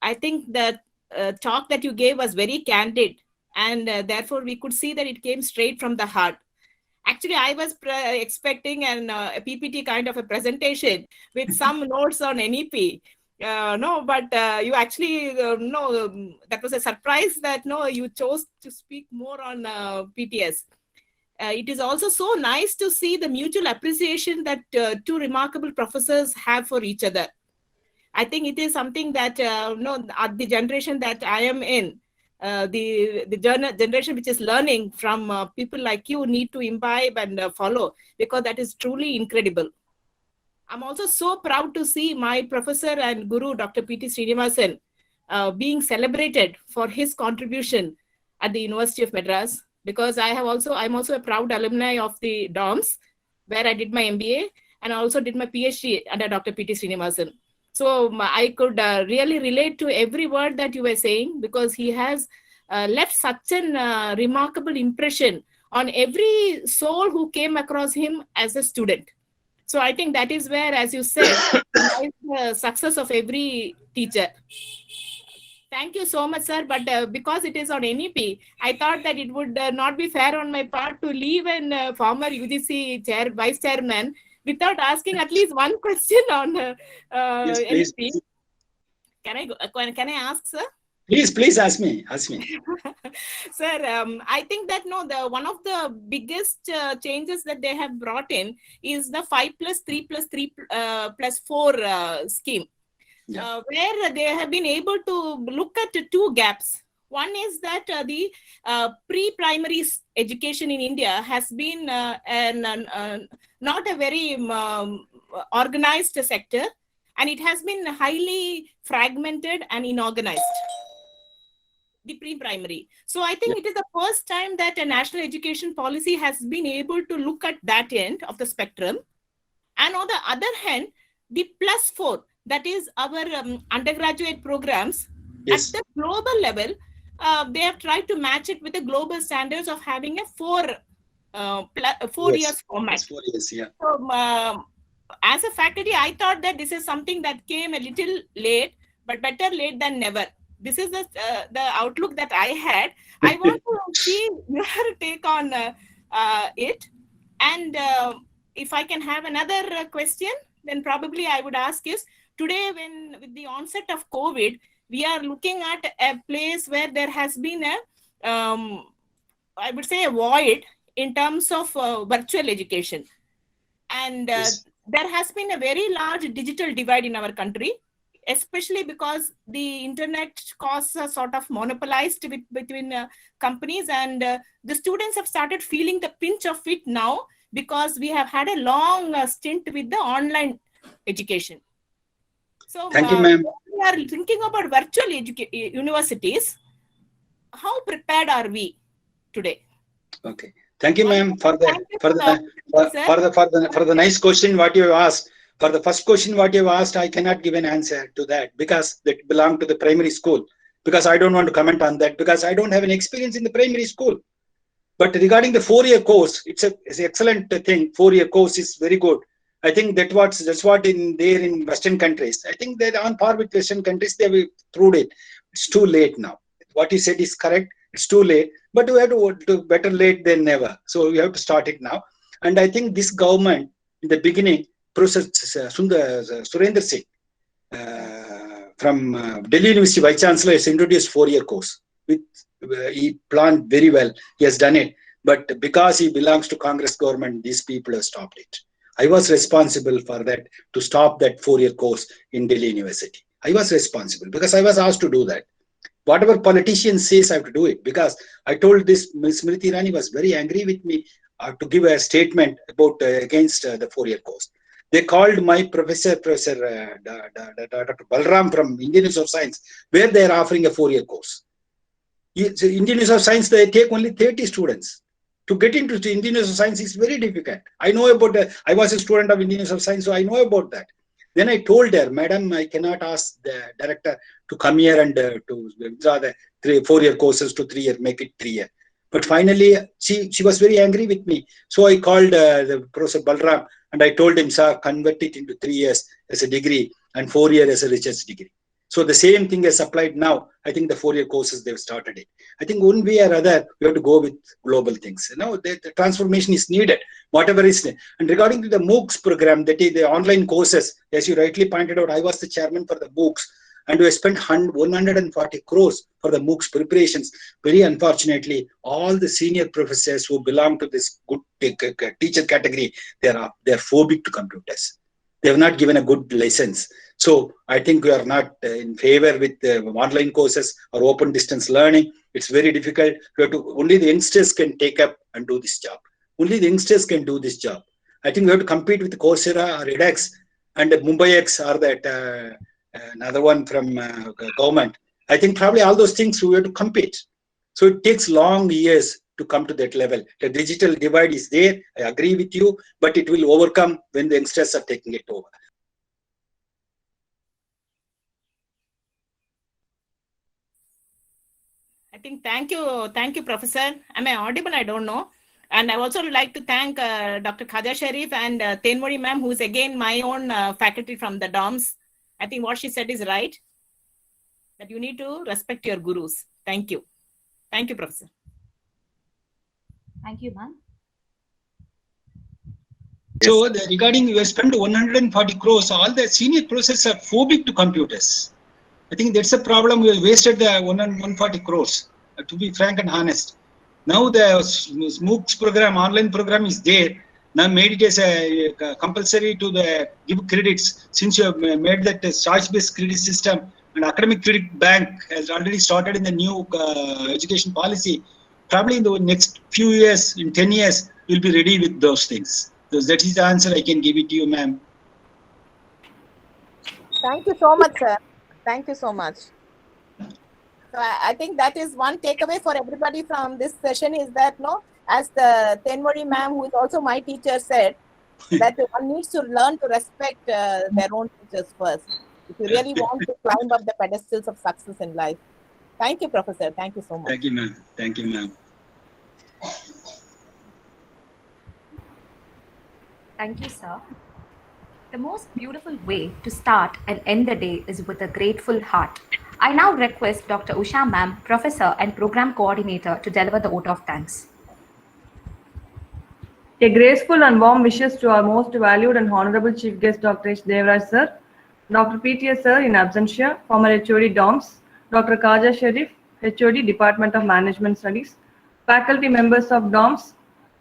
F: I think that talk that you gave was very candid, and therefore we could see that it came straight from the heart. Actually, I was expecting a PPT kind of a presentation with some notes on NEP. But you actually, that was a surprise that you chose to speak more on PTS. It is also so nice to see the mutual appreciation that two remarkable professors have for each other. I think it is something that, at the generation that I am in, the generation which is learning from people like you need to imbibe and follow, because that is truly incredible. I'm also so proud to see my professor and guru, Dr. P.T. Srinivasan, being celebrated for his contribution at the University of Madras, because I'm also a proud alumni of the DOMS, where I did my MBA and I also did my PhD under Dr. P.T. Srinivasan. So I could really relate to every word that you were saying, because he has left such an remarkable impression on every soul who came across him as a student. So I think that is where, as you said, lies the success of every teacher. Thank you so much, sir. But because it is on NEP, I thought that it would not be fair on my part to leave a former UGC vice chairman without asking at least one question on
C: Yes,
F: NEP.
C: please.
F: Can I ask, sir?
C: Please ask me.
F: Sir, I think that one of the biggest changes that they have brought in is the 5+3+3+4 scheme, where they have been able to look at two gaps. One is that the pre-primary education in India has been not a very organized sector, and it has been highly fragmented and inorganized. The pre-primary. So I think it is the first time that a national education policy has been able to look at that end of the spectrum. And on the other hand, the +4, that is our undergraduate programs, at the global level, they have tried to match it with the global standards of having a 4 years format.
C: 4 years, yeah.
F: So as a faculty, I thought that this is something that came a little late, but better late than never. This is the outlook that I had. I want to see your take on it. And if I can have another question, then probably I would ask is, today with the onset of COVID, we are looking at a place where there has been I would say a void in terms of virtual education. And there has been a very large digital divide in our country, especially because the internet costs are sort of monopolized between companies, and the students have started feeling the pinch of it now, because we have had a long stint with the online education. So
C: thank you, ma'am.
F: We are thinking about virtual universities. How prepared are we today?
C: Okay. Thank you, ma'am, for the nice question what you have asked. For the first question what you have asked, I cannot give an answer to that, because that belongs to the primary school. Because I don't want to comment on that, because I don't have any experience in the primary school. But regarding the 4-year course, it's an excellent thing. 4-year course is very good. I think that's what in Western countries. I think they're on par with Western countries. They have proved it. It's too late now. What you said is correct. It's too late, but we have to do better late than never. So we have to start it now. And I think this government, in the beginning, Professor Surendra Singh from Delhi University Vice Chancellor has introduced 4-year course with he planned very well. He has done it. But because he belongs to Congress government, these people have stopped it. I was responsible for that, to stop that 4-year course in Delhi University. I was responsible because I was asked to do that. Whatever politician says, I have to do it, because I told this Ms. Smriti Irani was very angry with me to give a statement about against the 4-year course. They called my Professor Dr. Balram from Indian Institute of Science, where they are offering a 4-year course. Indian Institute of Science, they take only 30 students. To get into the Indian Institute of Science is very difficult. I know about I was a student of Indian Institute of Science, so I know about that. Then I told her, Madam, I cannot ask the director to come here and to withdraw the 4-year courses to 3-year, make it 3-year. But finally, she was very angry with me. So I called the Professor Balram and I told him, sir, convert it into 3 years as a degree and 4 years as a research degree. So the same thing is applied now. I think the 4-year courses, they've started it. I think one way or other, we have to go with global things. The transformation is needed, whatever is needed. And regarding to the MOOCs program, that is the online courses, as you rightly pointed out, I was the chairman for the MOOCs, and we spent 140 crores for the MOOCs preparations. Very unfortunately, all the senior professors who belong to this good teacher category, they're phobic to computers. They have not given a good license. So I think we are not in favor with online courses or open distance learning. It's very difficult. Only the youngsters can take up and do this job. Only the youngsters can do this job. I think we have to compete with Coursera or edX, and MumbaiX or that another one from government. I think probably all those things we have to compete. So it takes long years to come to that level. The digital divide is there. I agree with you, but it will overcome when the youngsters are taking it over.
F: I think thank you, Professor. Am I audible? I don't know. And I also like to thank Dr. Khaja Sharif and Tenmori ma'am, who is again my own faculty from the DOMS. I think what she said is right, that you need to respect your gurus. Thank you. Thank you, Professor.
A: Thank you, ma'am.
C: So regarding you spend 140 crores, all the senior professors are phobic to computers. I think that's a problem. We wasted the 140 crores, to be frank and honest. Now the MOOCs program, online program is there. Now made it as a compulsory to give credits. Since you have made that charge-based credit system, and academic credit bank has already started in the new education policy. Probably in the next few years, in 10 years, we'll be ready with those things. So that is the answer I can give it to you, ma'am.
F: Thank you so much, sir. Thank you so much. So I think that is one takeaway for everybody from this session, is that, as the Tenmori ma'am, who is also my teacher, said, that one needs to learn to respect their own teachers first, if you really want to climb up the pedestals of success in life. Thank you, Professor. Thank you so much.
C: Thank you, ma'am. Thank you, ma'am.
A: Thank you, sir. The most beautiful way to start and end the day is with a grateful heart. I now request Dr. Usha ma'am, Professor and Program Coordinator, to deliver the vote of thanks.
G: A graceful and warm wishes to our most valued and honorable Chief Guest, Dr. H. Devraj sir, Dr. PTS sir in absentia, former HOD DOMS, Dr. Khaja Sharif, HOD Department of Management Studies, faculty members of DOMS,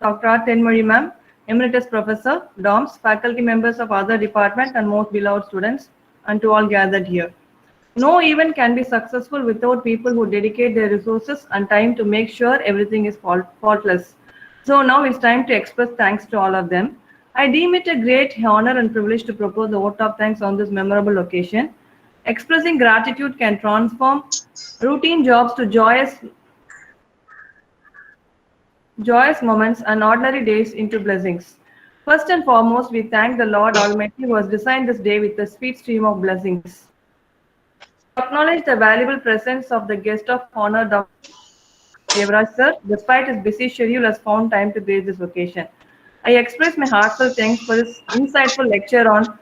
G: Dr. R. Tenmori ma'am, Emeritus Professor, DOMS, faculty members of other departments, and most beloved students, and to all gathered here. No event can be successful without people who dedicate their resources and time to make sure everything is faultless. So now it's time to express thanks to all of them. I deem it a great honor and privilege to propose the vote of thanks on this memorable occasion. Expressing gratitude can transform routine jobs to joyous moments and ordinary days into blessings. First and foremost, we thank the Lord Almighty who has designed this day with a sweet stream of blessings. Acknowledge the valuable presence of the guest of honor, Dr. Devraj sir, despite his busy schedule, has found time to grace this occasion. I express my heartfelt thanks for his insightful lecture on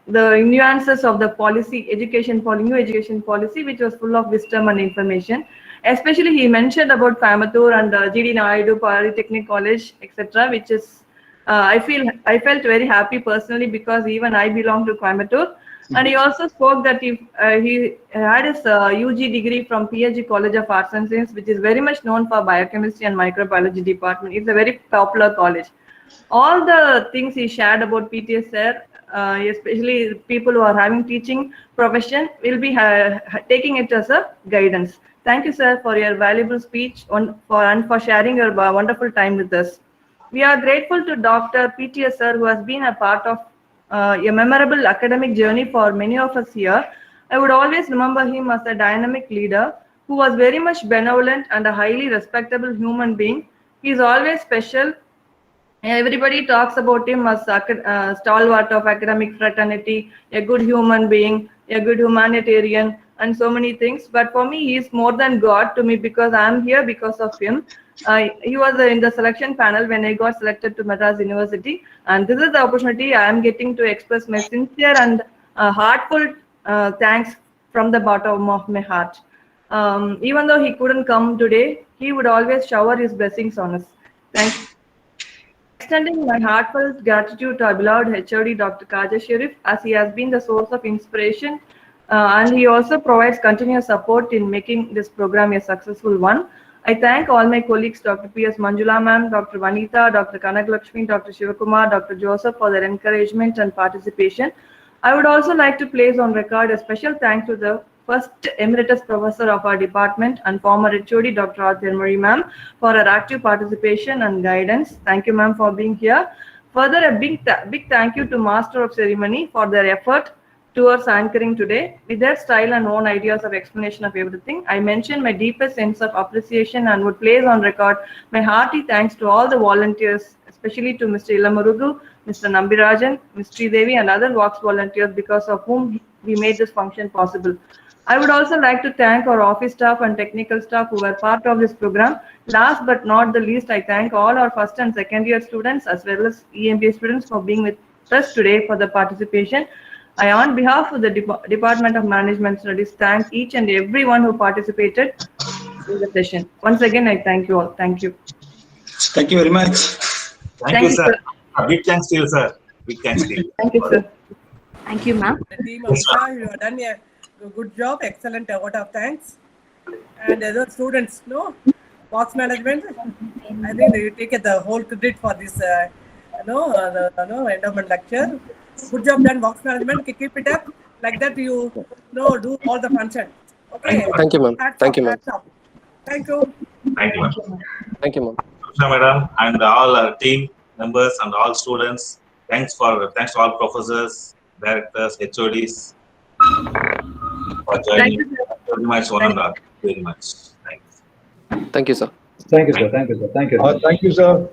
G: the nuances of the new education policy, which was full of wisdom and information. Especially, he mentioned about Coimbatore and GD Naidu Polytechnic College, etc., which is I felt very happy personally, because even I belong to Coimbatore. And he also spoke that if he had his UG degree from PhD College of Arts and Science, which is very much known for biochemistry and microbiology department. It's a very popular college. All the things he shared about PTS sir, especially people who are having teaching profession, will be taking it as a guidance. Thank you, sir, for your valuable speech and for sharing your wonderful time with us. We are grateful to Dr. PTS sir, who has been a part of a memorable academic journey for many of us here. I would always remember him as a dynamic leader who was very much benevolent and a highly respectable human being. He is always special. Everybody talks about him as a stalwart of academic fraternity, a good human being, a good humanitarian, and so many things. But for me, he is more than God to me because I am here because of him. He was in the selection panel when I got selected to Madras University, and this is the opportunity I am getting to express my sincere and heartfelt thanks from the bottom of my heart. Even though he couldn't come today, he would always shower his blessings on us. Thank you. Extending my heartfelt gratitude to our beloved HOD, Dr. Kaja Sharif, as he has been the source of inspiration and he also provides continuous support in making this program a successful one. I thank all my colleagues, Dr. P.S. Manjula ma'am, Dr. Vanita, Dr. Kanaglakshmi, Dr. Shivakumar, Dr. Joseph for their encouragement and participation. I would also like to place on record a special thanks to the first emeritus professor of our department and former HOD, Dr. Arthur ma'am, for her active participation and guidance. Thank you, ma'am, for being here. Further, a big thank you to Master of Ceremony for their effort towards anchoring today. With their style and own ideas of explanation of everything, I mention my deepest sense of appreciation and would place on record my hearty thanks to all the volunteers, especially to Mr. Ilamarudu, Mr. Nambirajan, Ms. Devi, and other Vox volunteers because of whom we made this function possible. I would also like to thank our office staff and technical staff who were part of this program. Last but not the least, I thank all our first and second year students as well as EMBA students for being with us today for the participation. I, on behalf of the Department of Management Studies, thank each and everyone who participated in the session. Once again, I thank you all. Thank you.
C: Thank you very much.
B: Thank you, sir. Big thanks to you, sir. Big thanks to you.
G: Thank you, sir.
A: Thank you, ma'am.
E: The team of staff, you have done a good job, excellent vote of thanks. And other students, no, Vox management, I think you take the whole credit for this, endowment lecture. Good job done, Vox management. Keep it up like that. You do all the function. Okay.
D: Thank you, ma'am. Thank you, ma'am.
E: Thank you.
B: Thank you, ma'am.
D: Thank you, ma'am.
B: Madam, and all our team members and all students. Thanks to all professors, directors, HODs for joining.
G: Thank you, sir.
B: Very much, one and all. Very much. Thank you.
D: Thank you, sir.
H: Thank you, sir. Thank you, sir. Thank you.
I: Thank you, sir.